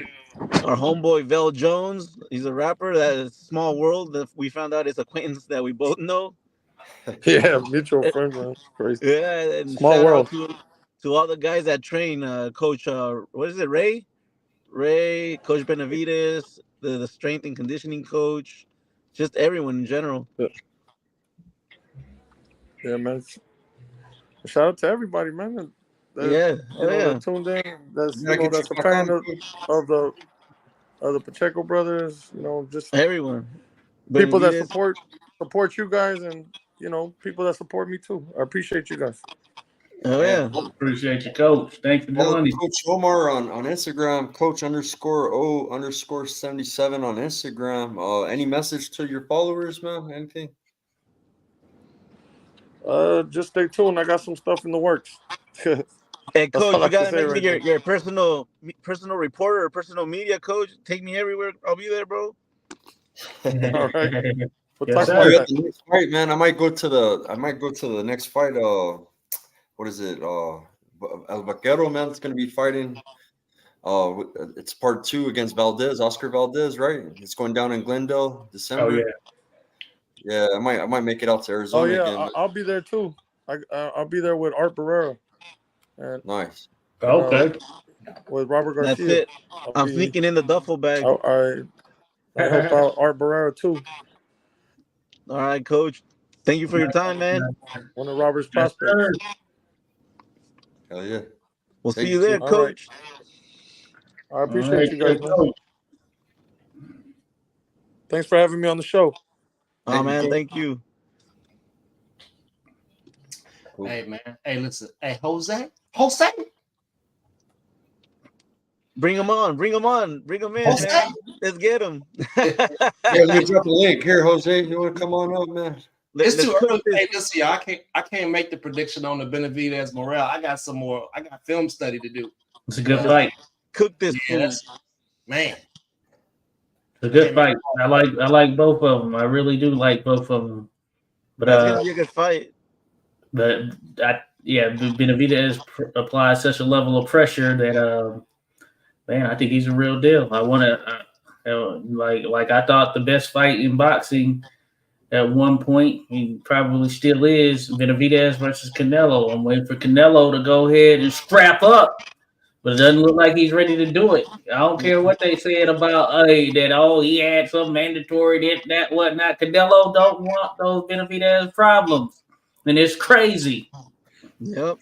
our homeboy Vel Jones. He's a rapper. That is small world that we found out is acquaintance that we both know. Yeah, mutual friend, man. Crazy. Yeah, and Small shout world. out to all the guys that train. Coach, what is it? Ray, Coach Benavides, the strength and conditioning coach, just everyone in general. Yeah, man. Shout out to everybody, man. Yeah, That tuned in. That's Yeah, get that's you a back fan on, Coach. of the Pacheco brothers. Just everyone. people that Benavides. support you guys, and people that support me too. I appreciate you guys. Oh yeah. Appreciate you, Coach. Thanks for Follow joining. Coach Omar on Instagram, Coach_O_77 on Instagram. Any message to your followers, man? Anything? Just stay tuned. I got some stuff in the works. Hey, That's Coach, all I you can gotta say make me right your personal reporter or personal media coach. Take me everywhere. I'll be there, bro. now. All right. We'll Yes, talk sir. about Yeah, that. the next fight, man. I might go to the next fight. What is it? El Vaquero, man. It's gonna be fighting. It's part 2 against Oscar Valdez, right? It's going down in Glendale, December. Oh yeah. Yeah, I might make it out to Oh Arizona yeah, again. I'll be there too. I'll be there with Art Barrera and Nice. Okay. with Robert That's Garcia. it. I'm sneaking in the duffel bag. I help out Art Barrera too. All right, Coach. Thank you for your time, man. One of Robert's Yes, prospects. sir. Hell yeah. We'll Thank see you, you there, All Coach. I appreciate right, you guys, man. Coach. Thanks for having me on the show. Oh Thank you, man, Coach. thank you. Cool. Hey man, hey listen, hey Jose, Bring him on. Bring him in, Jose? man. Let's get him. Here, let me drop a link. Here, Jose, you want to come on up, man? It's Let's too cook early. this. Hey, listen, y'all, I can't make the prediction on the Benavidez Morel. I got film study to do. It's a good fight. Cook this Yeah, food. man. It's a good fight. I like both of them. I really do like both of them. But That's gonna be a good fight. Benavidez applies such a level of pressure that man, I think he's a real deal. I want to like I thought the best fight in boxing at one point, he probably still is, Benavidez versus Canelo. I'm waiting for Canelo to go ahead and strap up, but it doesn't look like he's ready to do it. I don't care what they said about he had some mandatory that whatnot. Canelo don't want those Benavidez problems, and it's crazy. Yep.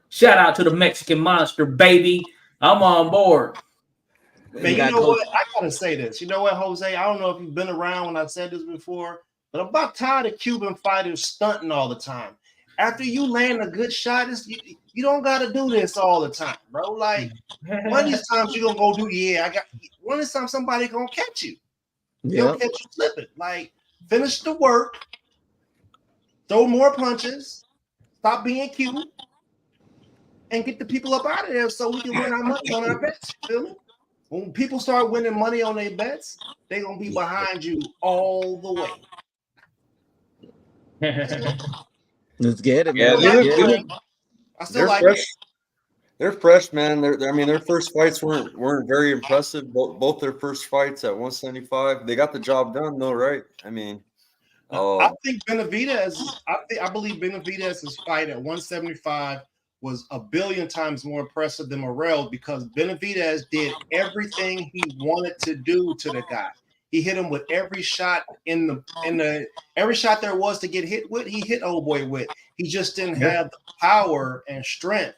Shout out to the Mexican Monster, baby. I'm on board. Man, you know what? I gotta say this. You know what, Jose? I don't know if you've been around when I've said this before, but I'm about tired of Cuban fighters stunting all the time. After you land a good shot, you don't gotta do this all the time, bro. Like one of these times you're gonna go do, one of these times somebody gonna catch you. They'll catch you slipping. Like finish the work, throw more punches, stop being cute, and get the people up out of there so we can win our money on our bets. You feel me? When people start winning money on their bets, they're going to be behind you all the way. Let's get it, Yeah, man. I still like fresh. it. They're fresh, man. Their first fights weren't very impressive. Both their first fights at 175, they got the job done, though, right? I mean, I think Benavidez. I believe Benavidez's fight at 175 was a billion times more impressive than Morel because Benavidez did everything he wanted to do to the guy. He hit him with every shot every shot there was to get hit with. He hit old boy with. He just didn't have the power and strength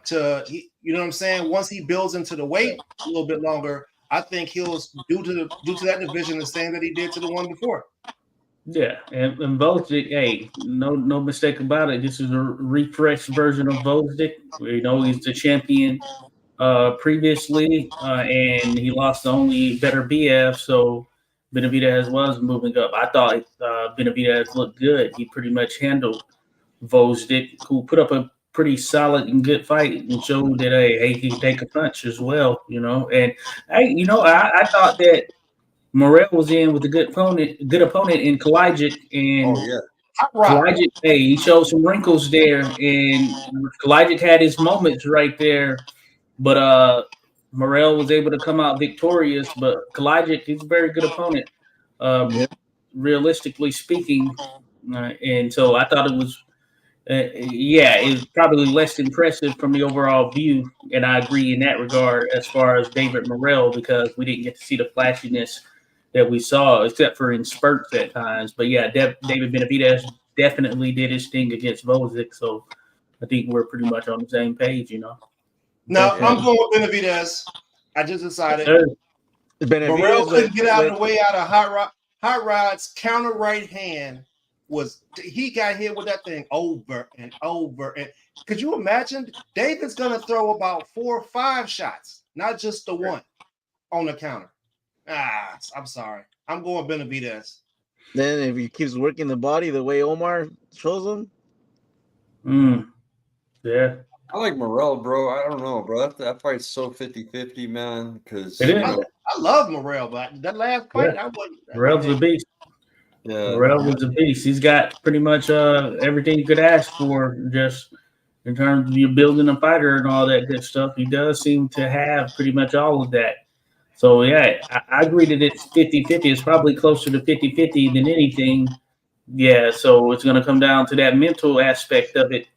to. You know what I'm saying? Once he builds into the weight a little bit longer, I think he'll due to that division the same that he did to the one before. Yeah, and Volzic, hey, no mistake about it. This is a refreshed version of Volzic. You know, he's the champion previously, and he lost the only better BF. So Benavidez was moving up. I thought Benavidez looked good. He pretty much handled Volzic, who put up a pretty solid and good fight and showed that hey, he can take a punch as well. You know, and I thought that Morel was in with a good opponent in Kalajic, Oh and yeah. Hot rock. Kalajic, hey, he showed some wrinkles there, and Kalajic had his moments right there, but Morel was able to come out victorious. But Kalajic, he's a very good opponent, Yeah. realistically speaking, and so I thought it was. Yeah, it was probably less impressive from the overall view, and I agree in that regard as far as David Morrell because we didn't get to see the flashiness that we saw, except for in spurts at times. But yeah, David Benavidez definitely did his thing against Volzic, so I think we're pretty much on the same page, you know. No, Yeah. I'm going with Benavidez. I just decided. Sure. Morel Benavidez couldn't get out of with the way out of Hot Rod's counter right hand he got hit with that thing over and over. And could you imagine? David's gonna throw about 4 or 5 shots, not just the one on the counter. I'm sorry. I'm going Benavidez. then if he keeps working the body the way Omar shows him. Yeah, I like Morel, bro. I don't know, bro. That fight's so 50-50, man. Because it is. I love Morel, but that last fight, Yeah. I wasn't. Morrell's a beast. yeah, Morrell was a beast. He's got pretty much everything you could ask for, just in terms of you building a fighter and all that good stuff. He does seem to have pretty much all of that. So, yeah, I agree that it's 50-50. It's probably closer to 50-50 than anything. Yeah, so it's going to come down to that mental aspect of it.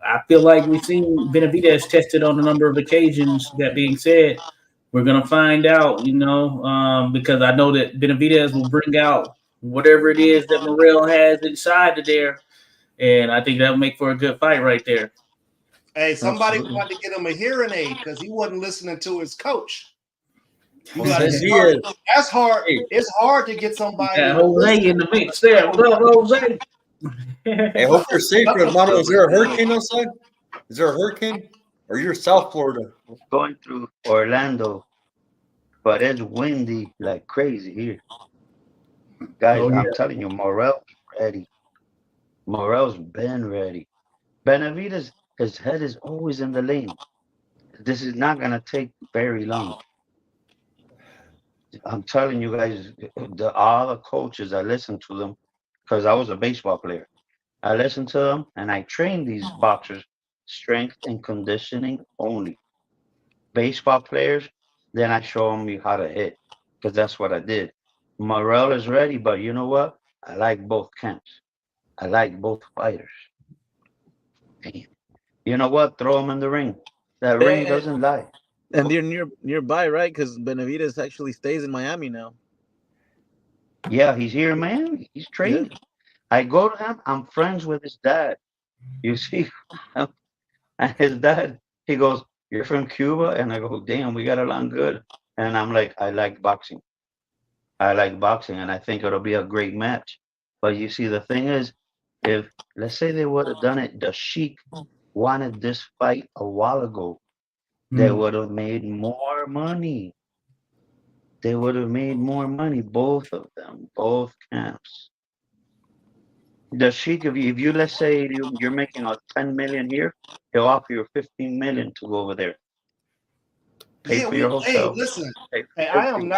I feel like we've seen Benavidez tested on a number of occasions. That being said, we're going to find out, because I know that Benavidez will bring out whatever it is that Morrell has inside of there. And I think that'll make for a good fight right there. Hey, somebody Absolutely. wanted to get him a hearing aid because he wasn't listening to his coach. Jose That's hard. It's hard to get somebody. Got Jose in the mix there. What up, Jose? Hey, hope you're safe, hermano. Is there a hurricane outside? Is there a hurricane? Or you're South Florida? It's going through Orlando, but it's windy like crazy here. Guys, Oh, yeah. I'm telling you, Morel's ready. Morel's been ready. Benavidez, his head is always in the lane. This is not going to take very long. I'm telling you guys, all the coaches, I listen to them because I was a baseball player. I listen to them and I train these boxers strength and conditioning only. Baseball players, then I show them how to hit because that's what I did. Morel is ready, but you know what? I like both camps. I like both fighters. And you know what? Throw them in the ring. That ring doesn't lie. And they're nearby, right? Because Benavidez actually stays in Miami now. Yeah, he's here, man. He's training. Yeah. I go to him. I'm friends with his dad. You see, and his dad, he goes, "You're from Cuba," and I go, "Damn, we got along good." And I'm like, "I like boxing. I like boxing, and I think it'll be a great match." But you see, the thing is, if let's say they would have done it, the Sheik wanted this fight a while ago. They would have made more money. They would have made more money, both of them, both camps. The Sheik, if you let's say you're making a 10 million here, he'll offer you 15 million to go over there. Pay for your hotel. Hey, listen. Pay for Hey, I everything.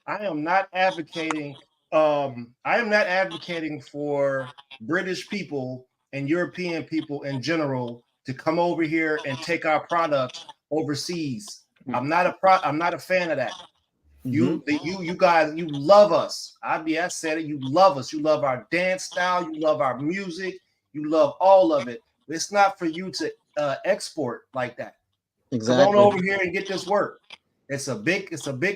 am not advocating. I am not advocating for British people and European people in general to come over here and take our product overseas. I'm not a fan of that. You guys, you love us. I said it. You love us. You love our dance style. You love our music. You love all of it. It's not for you to export like that. Exactly. Come on over here and get this work. It's a big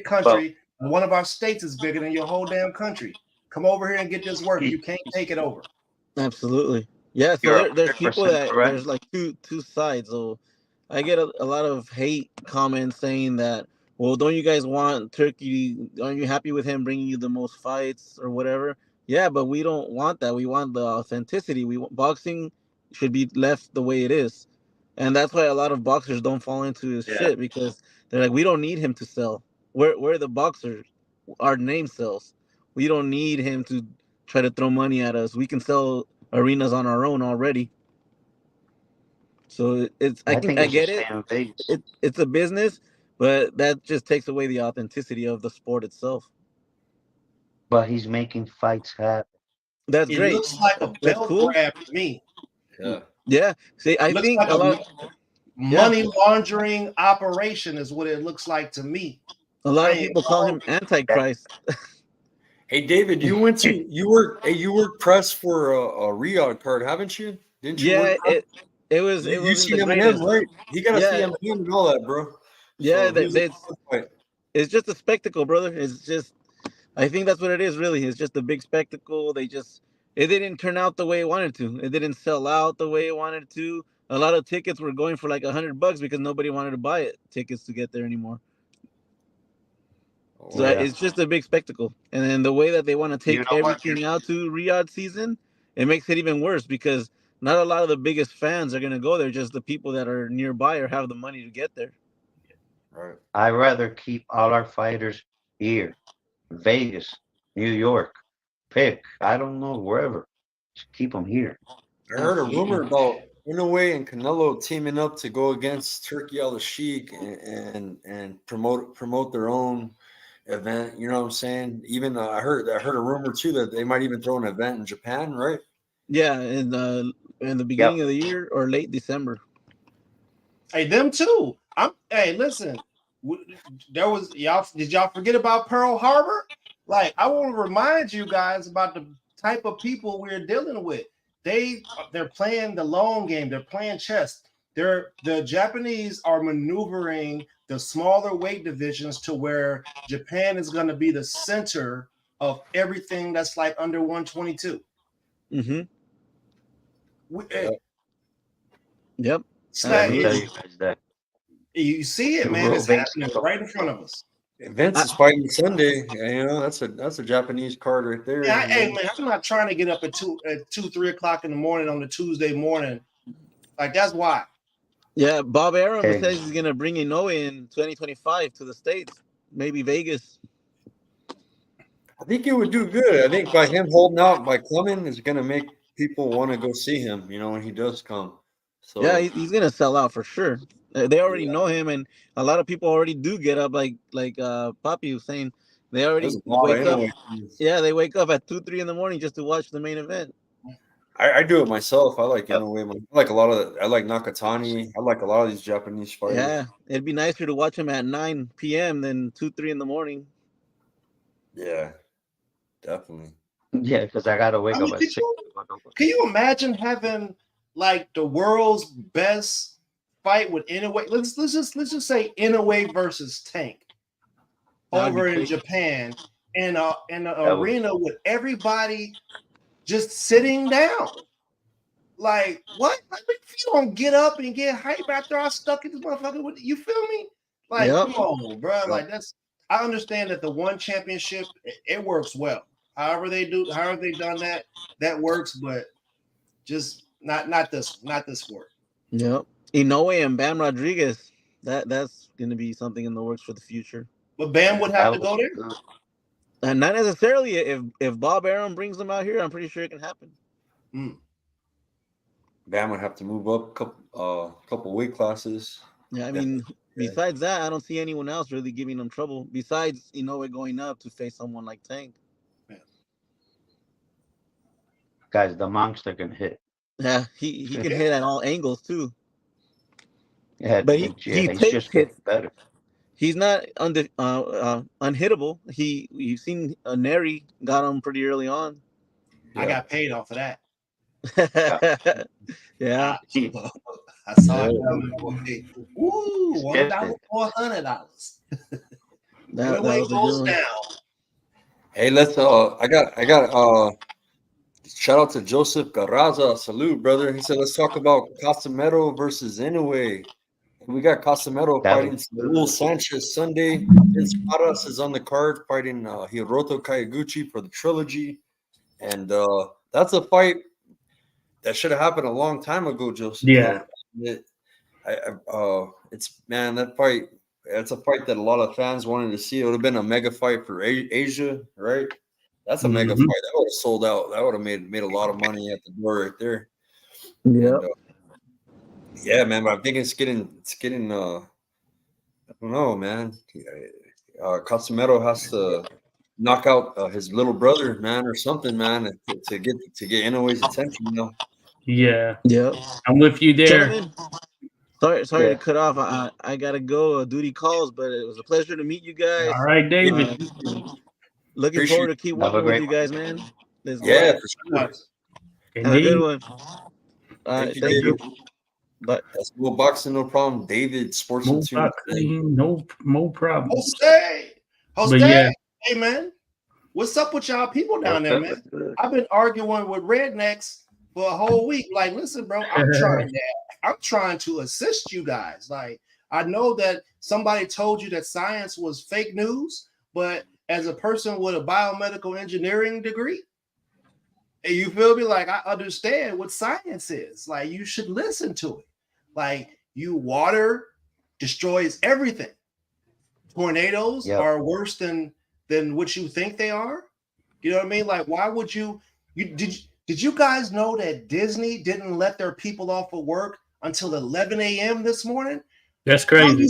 country. And one of our states is bigger than your whole damn country. Come over here and get this work. You can't take it over. Absolutely. Yeah. So You're there's people 100% that correct. there's like two sides. So I get a lot of hate comments saying that, well, don't you guys want Turkey? Aren't you happy with him bringing you the most fights or whatever? Yeah, but we don't want that. We want the authenticity. Boxing should be left the way it is, and that's why a lot of boxers don't fall into his shit because they're like, we don't need him to sell. We're the boxers. Our name sells. We don't need him to try to throw money at us. We can sell arenas on our own already. So it's I think I it's the get it. same Vegas, It's a business, but that just takes away the authenticity of the sport itself. but he's making fights happen. That's It great. looks like a That's belt cool. grab to me. Yeah. Yeah. See, I Looks think like a lot. money laundering operation is what it looks like to me. A lot I of ain't people call him Antichrist. Hey David, you worked press for a Riyadh card, haven't you? Didn't you Yeah, work press? it You wasn't the seen Eminem, greatest. right? He got to see Yeah, Eminem and all that, bro. yeah, So he was a fight. it's just a spectacle, brother. It's just I think that's what it is really. It's just a big spectacle. It didn't turn out the way it wanted to. It didn't sell out the way it wanted to. A lot of tickets were going for like $100 because nobody wanted to buy tickets to get there anymore. So Yeah. it's just a big spectacle. And then the way that they want to You take know what? everything out to Riyadh season, it makes it even worse because not a lot of the biggest fans are going to go there. Just the people that are nearby or have the money to get there. Right. I'd rather keep all our fighters here, Vegas, New York, pick. I don't know, wherever. Just keep them here. I heard a Absolutely. rumor about Inoue and Canelo teaming up to go against Turkey Al Sheikh and promote their own event. You know what I'm saying? Even I heard a rumor too that they might even throw an event in Japan, right? Yeah, in the beginning of the year or late December. Hey, them too. Hey, listen. There was y'all. Did y'all forget about Pearl Harbor? Like, I want to remind you guys about the type of people we're dealing with. They're playing the long game. They're playing chess. The Japanese are maneuvering the smaller weight divisions to where Japan is going to be the center of everything that's like under 122. Mm-hmm. Yep. Let me tell Absolutely. you guys that. You see it, man. It's happening right in front of us. Vince is fighting Sunday. You know, that's a Japanese card right there. Yeah, hey man, I'm not trying to get up at 3 o'clock in the morning on the Tuesday morning. Like, that's why. Yeah, Bob Arum Hey. says he's gonna bring Inoue in 2025 to the States, maybe Vegas. I think it would do good. I think by him holding out, by coming, is going to make people want to go see him. You know, when he does come. So Yeah, he's gonna sell out for sure. They already know him, and a lot of people already do get up, like Papi was saying. They already there's a lot wake of up. Inoue. Yeah, they wake up at 2, 3 in the morning just to watch the main event. I do it myself. I like Inoue. I like a lot of. I like Nakatani. I like a lot of these Japanese fighters. Yeah, it'd be nicer to watch him at 9 p.m. than 2, 3 in the morning. Yeah, definitely. Yeah, because I gotta wake I mean, up at 6. Can you imagine having like the world's best fight with Inoue? Let's just say Inoue versus Tank over in Japan in an arena with everybody just sitting down. Like, what? Like, if you don't get up and get hype after I stuck in this motherfucker, you feel me? Like, come on, bro. Like, I understand that the one championship, it works well. However they done that works, but just not this sport. Yep. Inoue and Bam Rodriguez. That's gonna be something in the works for the future. But Bam would have to go there. And not necessarily if Bob Arum brings them out here, I'm pretty sure it can happen. Bam would have to move up a couple weight classes. Yeah, I mean, besides that, I don't see anyone else really giving them trouble. Besides, Inoue going up to face someone like Tank. Guys, the monster can hit. Yeah, he can hit at all angles too. Yeah, but he he's takes just hits. getting better. He's not unhittable. You've seen Neri got him pretty early on. Yeah. I got paid off of that. Yeah. I saw it coming. Ooh, $1 for $100. That goes down. Hey, let's I got shout out to Joseph Garraza. Salute, brother. He said, let's talk about Casimero versus Inoue. We got Casimero fighting Saul Sanchez Sunday. Vince Paras is on the card fighting Hiroto Kayaguchi for the trilogy. And that's a fight that should have happened a long time ago, Joseph. Yeah. It's man, that fight. It's a fight that a lot of fans wanted to see. It would have been a mega fight for Asia, right? That's a mega fight. That would have sold out. That would have made a lot of money at the door right there. Yeah. And, yeah, man. But I think it's getting. I don't know, man. Casemiro has to knock out his little brother, man, or something, man, to get Inoue's attention. You know. Yeah. Yeah. I'm with you there. Gentlemen, sorry to cut off. I gotta go. Duty calls, but it was a pleasure to meet you guys. All right, David. Looking Appreciate forward to keep Have a working with great you guys, man. Let's go. Yeah, for sure. Have a Indeed. good one. All right, Thank you, thank you. David. Bye. That's no boxing, no problem. David, Sports No, and Tunes. no problem. Jose, But yeah. hey man, what's up with y'all people down there, man? I've been arguing with rednecks for a whole week. Like, listen, bro, I'm trying to assist you guys. Like, I know that somebody told you that science was fake news, but as a person with a biomedical engineering degree, you feel me? Like, I understand what science is. Like, you should listen to it. Like, water destroys everything. Tornadoes are worse than what you think they are. You know what I mean? Like, why would did you guys know that Disney didn't let their people off of work until 11 a.m. this morning? That's crazy.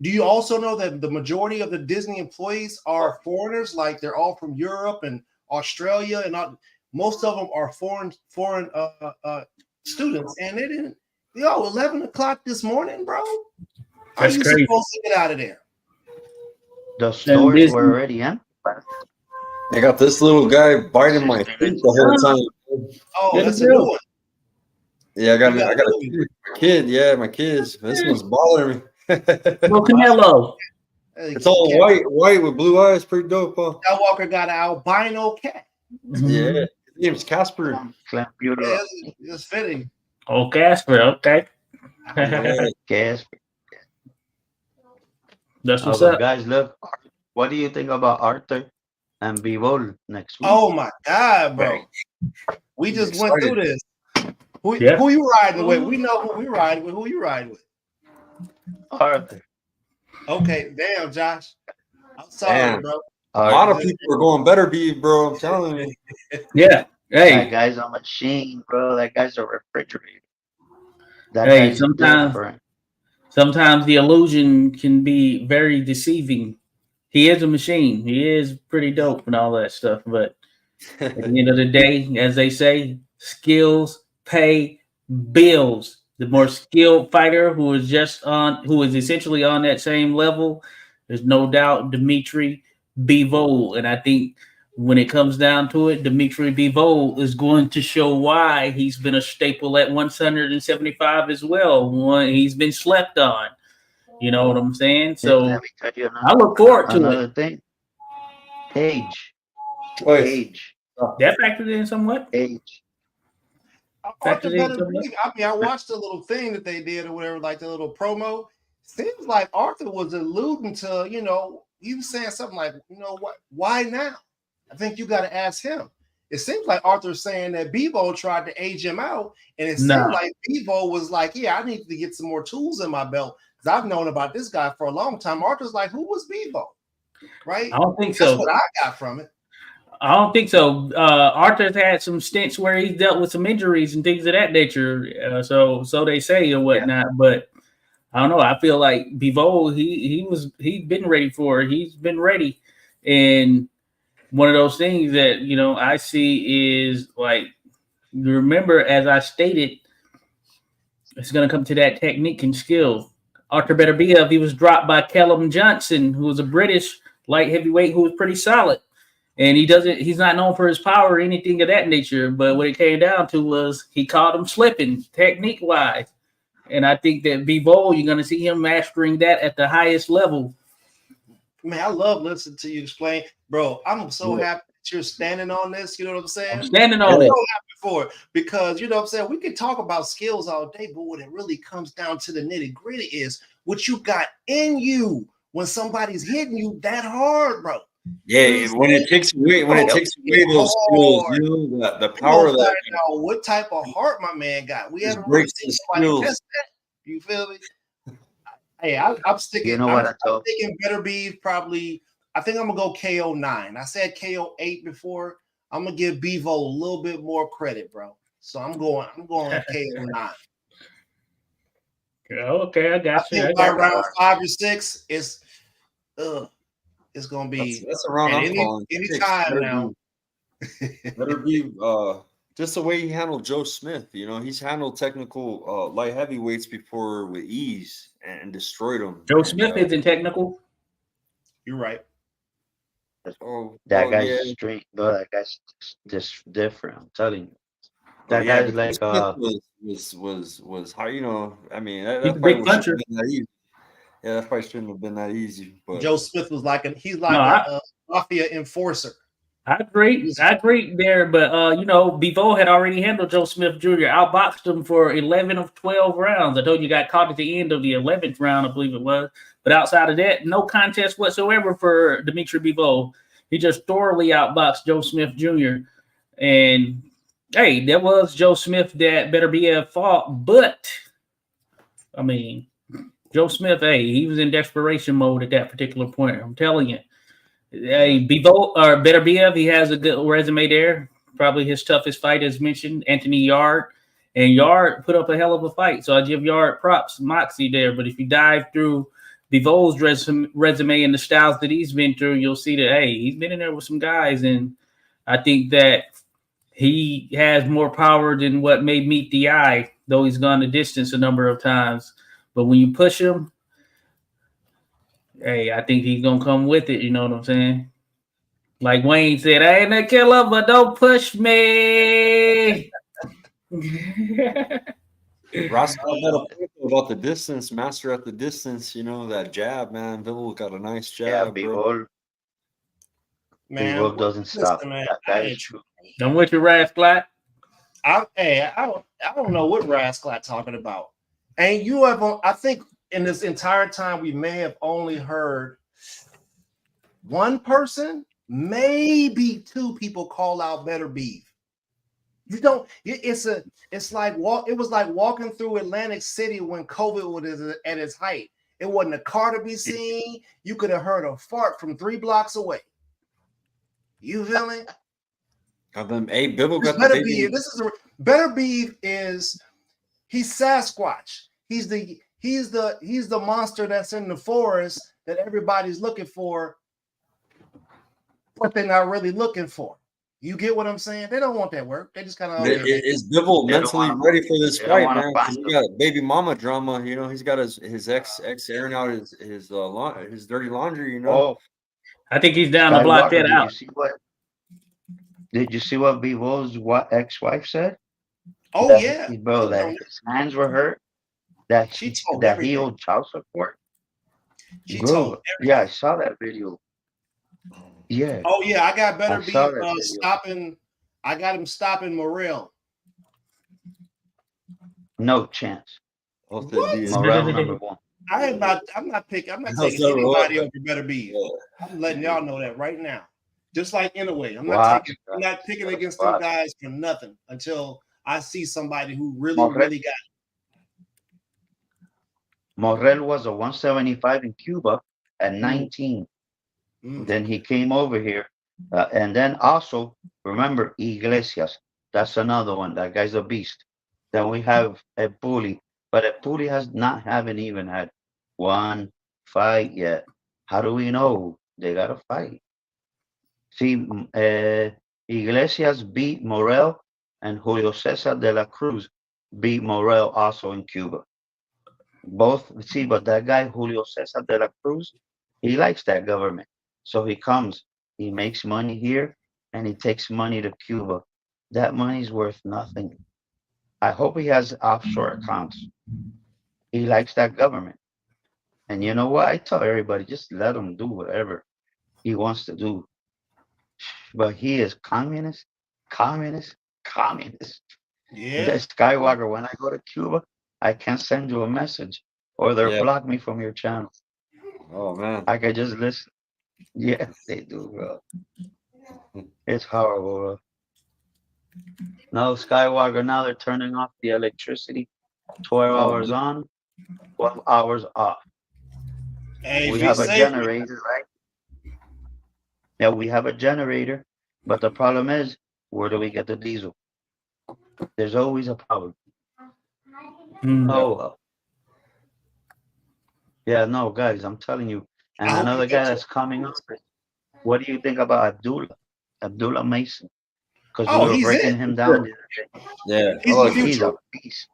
Do you also know that the majority of the Disney employees are foreigners? Like, they're all from Europe and Australia, and most of them are foreign students. And they didn't. 11 o'clock this morning, bro. How are you supposed to get out of there? The stores were already in. I got this little guy biting my feet the whole time. Oh, that's a new one. Yeah, I got a kid. Yeah, my kids. This one's bothering me. Well, Canelo. It's all white with blue eyes. Pretty dope, huh? Skywalker got an albino cat. Yeah, his name's Casper. Yeah, it's fitting. Oh, Casper. Okay. Casper. That's what's up. Guys, look. What do you think about Arthur and Bivol next week? Oh my God, bro! We just went through this. Who you riding with? We know who we riding with. Who you riding with? Arthur. Okay, damn, Josh. I'm sorry, bro. A lot of people are going better, bro. I'm telling you. Yeah. Hey. That guy's a machine, bro. That guy's a refrigerator. Sometimes the illusion can be very deceiving. He is a machine. He is pretty dope and all that stuff. But at the end of the day, as they say, skills pay bills. The more skilled fighter who is essentially on that same level, there's no doubt Dimitri Bivol. And I think when it comes down to it, Dimitri Bivol is going to show why he's been a staple at 175 as well. He's been slept on. You know what I'm saying? So I look forward to another thing. Age. That factored in somewhat. Age. Arthur better bring, I watched the little thing that they did or whatever, like the little promo. Seems like Arthur was alluding to, he was saying something like, what? Why now? I think you got to ask him. It seems like Arthur's saying that Bivol tried to age him out, and it seemed like Bivol was like, I need to get some more tools in my belt because I've known about this guy for a long time. Arthur's like, who was Bivol? Right? I don't think so. That's what I got from it. I don't think so. Arthur's had some stints where he's dealt with some injuries and things of that nature. So they say or whatnot. Yeah. But I don't know. I feel like Bivol, he's been ready for it. He's been ready. And one of those things that, I see is like, remember, as I stated, it's going to come to that technique and skill. Arthur Beterbiev, he was dropped by Callum Johnson, who was a British light heavyweight who was pretty solid. And he's not known for his power or anything of that nature. But what it came down to was he caught him slipping technique-wise. And I think that Bivol, you're going to see him mastering that at the highest level. Man, I love listening to you explain. Bro, I'm so happy that you're standing on this. You know what I'm saying? I'm standing on it. I'm so happy for it because, you know what I'm saying, we can talk about skills all day, but when it really comes down to the nitty-gritty is what you got in you when somebody's hitting you that hard, bro. Yeah, when it takes away those skills, you know, the power Find that out what type of heart my man got. We just haven't really breaks the seen nobody skills. test that. You feel me? Hey, I'm sticking. You know what I'm I told? thinking better be probably. I think I'm gonna go KO 9. I said KO 8 before. I'm gonna give Bevo a little bit more credit, bro. So I'm going KO 9. Okay, I I got you. think by round 5 or 6, it's gonna be That's a round at I'm calling. any Six. time now. Better be just the way he handled Joe Smith. You know, he's handled technical light heavyweights before with ease and destroyed them. Joe Smith isn't technical. You're right. That guy's yeah. straight, bro. That guy's just different. I'm telling you. Oh, That yeah, guy's but like Smith was high. You know, I mean, He's that a fight big shouldn't puncher. have been that easy. Yeah, that fight shouldn't have been that easy. But Joe Smith was like he's like No, a mafia enforcer. I agree there, but you know, Bivol had already handled Joe Smith Jr., outboxed him for 11 of 12 rounds. I told you got caught at the end of the 11th round, I believe it was. But outside of that, no contest whatsoever for Dimitri Bivol. He just thoroughly outboxed Joe Smith Jr. And hey, that was Joe Smith that Better BF fought, but I mean, Joe Smith, hey, he was in desperation mode at that particular point. I'm telling you. Hey, Bevo or Better BF, he has a good resume there. Probably his toughest fight, as mentioned, Anthony Yard. And Yard put up a hell of a fight. So I give Yard props, moxie there. But if you dive through Bevo's resume and the styles that he's been through, you'll see that, hey, he's been in there with some guys. And I think that he has more power than what may meet the eye, though he's gone the distance a number of times. But when you push him, hey, I think he's gonna come with it. You know what I'm saying? Like Wayne said, I ain't a killer, but don't push me. Roscoe had a point about the distance, master at the distance. You know that jab, man. Bill got a nice jab, bro. Bivol doesn't stop. Man, that is true. I'm with you, Rasclat. I don't know what Rasclat talking about. And you have, I think, in this entire time, we may have only heard one person, maybe two people call out Better Beef. You don't. It was like walking through Atlantic City when COVID was at its height. It wasn't a car to be seen. You could have heard a fart from 3 blocks away. You feel me? Hey, Bibble got Better the baby. Beef. Better Beef is he's Sasquatch. He's the monster that's in the forest that everybody's looking for, but they're not really looking for. You get what I'm saying? They don't want that work. They just kind of Is Bibble mentally ready for this fight, man? He got baby mama drama. You know, he's got his ex airing out his dirty laundry. You know. Oh, I think he's down to block that out. Did you see what Bivol's ex-wife said? Oh that, yeah, bro. That his hands were hurt. That he owed child support. She bro, told yeah, I saw that video. Yeah. Oh yeah, I got Better Beef stopping. I got him stopping Morrell. No chance. Morrell number 1. I'm not taking anybody over Better Beef. I'm letting y'all know that right now. Just like Inouye, I'm not picking against them guys for nothing until I see somebody who really got it. Morrell was a 175 in Cuba at 19. Then he came over here. And then also, remember, Iglesias. That's another one. That guy's a beast. Then we have a bully. But a bully haven't even had one fight yet. How do we know? They got to fight. See, Iglesias beat Morrell, and Julio Cesar de la Cruz beat Morrell also in Cuba. Both, but that guy, Julio Cesar de la Cruz, he likes that government. So he comes, he makes money here, and he takes money to Cuba. That money's worth nothing. I hope he has offshore accounts. He likes that government. And you know what? I tell everybody, just let him do whatever he wants to do. But he is communist. Yeah. The Skywalker, when I go to Cuba, I can't send you a message or they'll block me from your channel. Oh man. I can just listen. Yeah, they do, bro. It's horrible, bro. No, Skywalker, now they're turning off the electricity. 12 Oh, hours on, 12 hours off. Hey, We be have a safe. generator, right? Yeah, we have a generator, but the problem is, where do we get the diesel? There's always a problem. Oh, well. Yeah, no, guys, I'm telling you. I And hope you another get guy to. that's coming up, what do you think about Abdullah? Abdullah Mason? Because we Oh, were he's breaking it. him down the other day. yeah. I He's the like him. He's future. a beast.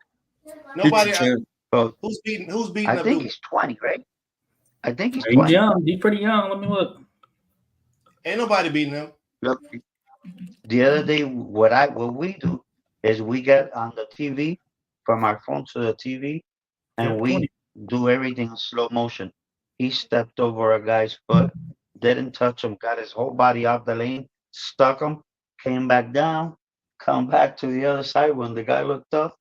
Nobody. Future champ. Bro, Who's beating I think Abdullah? he's 20, right? I think he's He's 20. young. He's pretty young. Let me look. Ain't nobody beating him. Look, the other day, what we do is we get on the TV from our phone to the TV, and Yeah, we 20. do everything in slow motion. He stepped over a guy's foot, didn't touch him, got his whole body off the lane, stuck him, came back down, come back to the other side. When the guy looked up,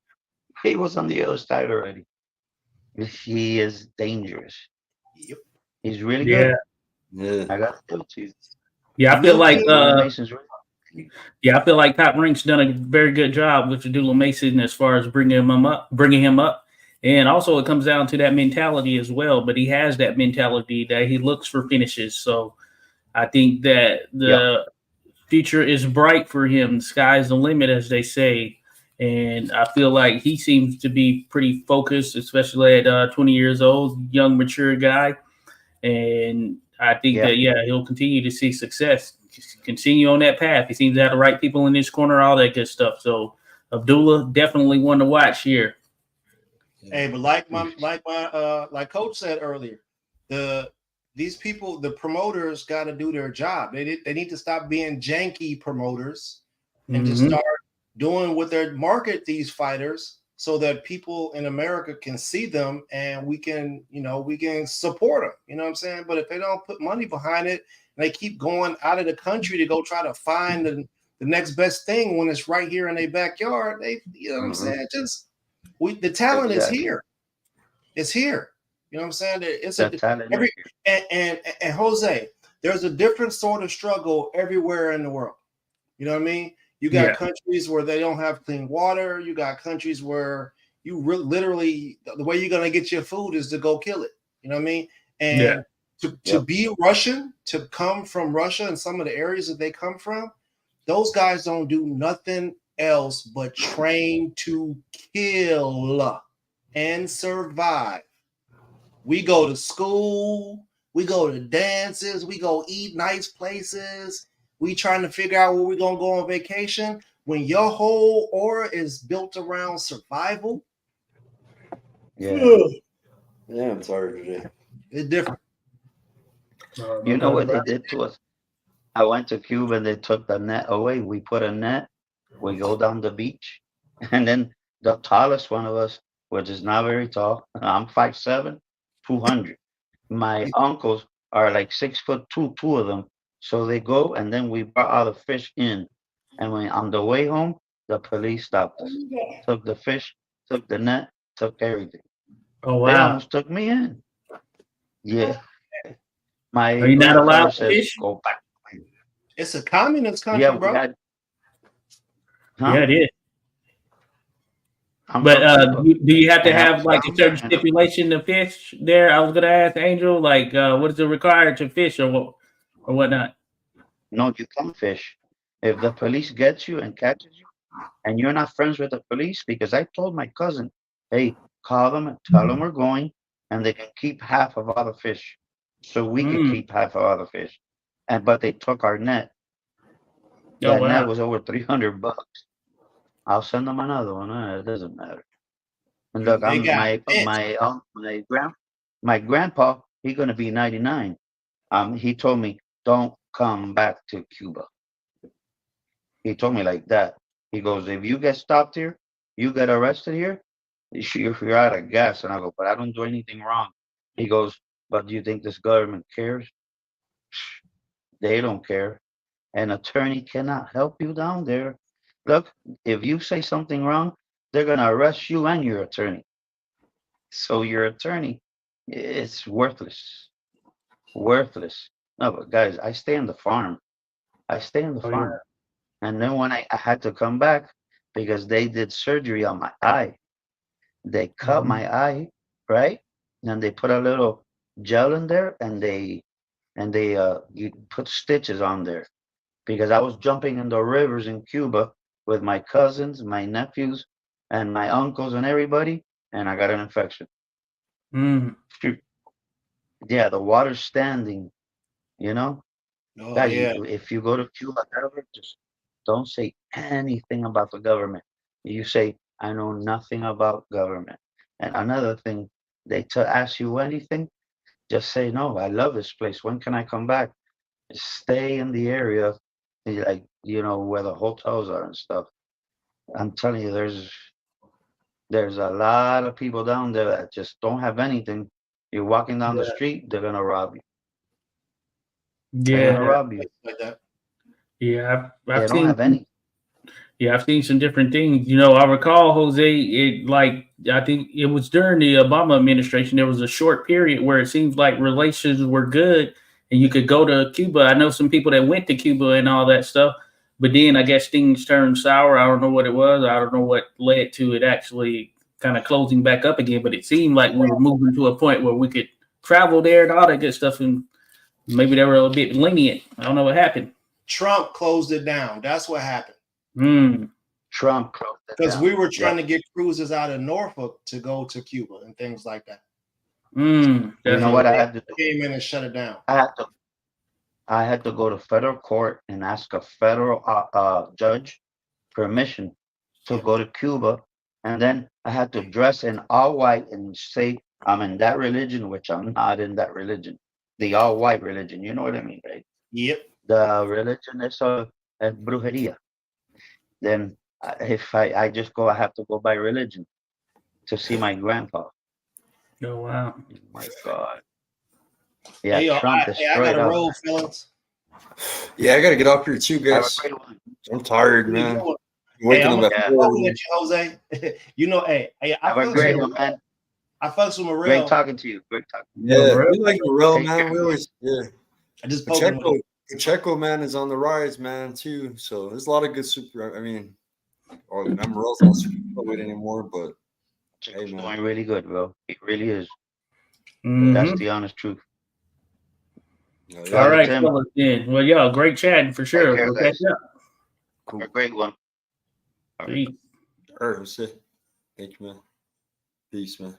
he was on the other side already. He is dangerous. Yep. He's really Yeah, good. Yeah. I got to tell you. yeah. I feel New like kid. Mason's really yeah, I feel like Top Rank's done a very good job with Abdullah Mason as far as bringing him up, and also it comes down to that mentality as well. But he has that mentality that he looks for finishes. So I think that the future is bright for him. The sky's the limit, as they say. And I feel like he seems to be pretty focused, especially at 20 years old, young, mature guy. And I think that, yeah, he'll continue to see success. Just continue on that path. He seems to have the right people in his corner, all that good stuff. So Abdullah, definitely one to watch here. Hey, but like Coach said earlier, these people, the promoters, got to do their job. They need to stop being janky promoters and just start doing what they market these fighters, so that people in America can see them and we can support them. You know what I'm saying? But if they don't put money behind it and they keep going out of the country to go try to find the next best thing when it's right here in their backyard, you know what I'm saying? Just the talent is here. It's here. You know what I'm saying? It's a talent. And Jose, there's a different sort of struggle everywhere in the world. You know what I mean? You got countries where they don't have clean water. You got countries where you literally, the way you're going to get your food is to go kill it. You know what I mean? And to be Russian, to come from Russia and some of the areas that they come from, those guys don't do nothing else but train to kill and survive. We go to school. We go to dances. We go eat nice places. We trying to figure out where we're going to go on vacation. When your whole aura is built around survival. Yeah, I'm tired today. It's different. You know what they did to us? I went to Cuba and they took the net away. We put a net. We go down the beach. And then the tallest one of us, which is not very tall, I'm 5'7", 200. My uncles are like 6'2", two of them. So they go, and then we brought all the fish in. And when on the way home, the police stopped us. Took the fish, took the net, took everything. Oh, wow. They almost took me in. Yeah. Are you not allowed to fish? Go back. It's a communist country, bro. Yeah, it is. But do you have to have like a certain stipulation to fish there? I was gonna ask Angel, like, what is it required to fish or whatnot? No, you can't fish. If the police gets you and catches you, and you're not friends with the police, because I told my cousin, hey, call them and tell them we're going, and they can keep half of all the fish, so we can keep half of all the fish. But they took our net. That net was over $300. I'll send them another one. It doesn't matter. And look, my grandpa, he's gonna be 99. He told me, don't come back to Cuba. He told me like that. He goes, if you get stopped here, you get arrested here, you're out of gas. And I go, but I don't do anything wrong. He goes, but do you think this government cares? They don't care. An attorney cannot help you down there. Look, if you say something wrong, they're going to arrest you and your attorney. So your attorney is worthless. Worthless. No, but guys, I stay on the farm. I stay on the Oh, farm. And then when I had to come back because they did surgery on my eye. They cut my eye, right? And they put a little gel in there and they you put stitches on there because I was jumping in the rivers in Cuba with my cousins, my nephews, and my uncles and everybody, and I got an infection. Mm. Yeah, the water's standing, you know? Oh Guys, yeah. if you go to Cuba ever, just don't say anything about the government. You say, I know nothing about government. And another thing, they ask you anything, just say, no, I love this place. When can I come back? Just stay in the area, like, where the hotels are and stuff. I'm telling you, there's a lot of people down there that just don't have anything. You're walking down the street, they're gonna rob you. They're gonna Yeah, rob you. Like that. yeah. They I've don't seen. have any. Yeah, I've seen some different things. I recall, Jose, I think it was during the Obama administration, there was a short period where it seems like relations were good and you could go to Cuba. I know some people that went to Cuba and all that stuff, but then I guess things turned sour. I don't know what it was. I don't know what led to it actually kind of closing back up again, but it seemed like we were moving to a point where we could travel there and all that good stuff. And maybe they were a bit lenient. I don't know what happened. Trump closed it down. That's what happened. Trump closed it Because down. we were trying to get cruises out of Norfolk to go to Cuba and things like that. You know what I had to do? Came in and shut it down. I had to go to federal court and ask a federal judge permission to go to Cuba, and then I had to dress in all white and say I'm in that religion, which I'm not in that religion, the all white religion. You know what I mean, right? Yep. The religion is brujeria. Then if I just go, I have to go by religion to see my grandpa. Oh, wow. Oh my God. Yeah, Hey, Trump I destroyed got a us. roll, fellas. Yeah, I gotta get up here too, Have a guys. great one. I'm tired, What are you man. doing? Waking I'm up gonna at keep 4 talking at you, Jose. I Have a fucks great with one, man. I fucks with Great Morel. talking to you. Great talking. Yeah, bro. we like Morel, Take man. care. We always, yeah. I just poked him. Pacheco, man, is on the rise, man, too. So there's a lot of good Morel's not super weight anymore, but hey, He's man. doing really good, bro. He really is. Mhm. That's the honest truth. Yeah, All right, Tim. fellas. Then. Well, yeah, great chatting for sure. Take care, We'll catch guys. up. cool. Have a great one. Peace. All right, that's it. Thank you, man. Peace, man.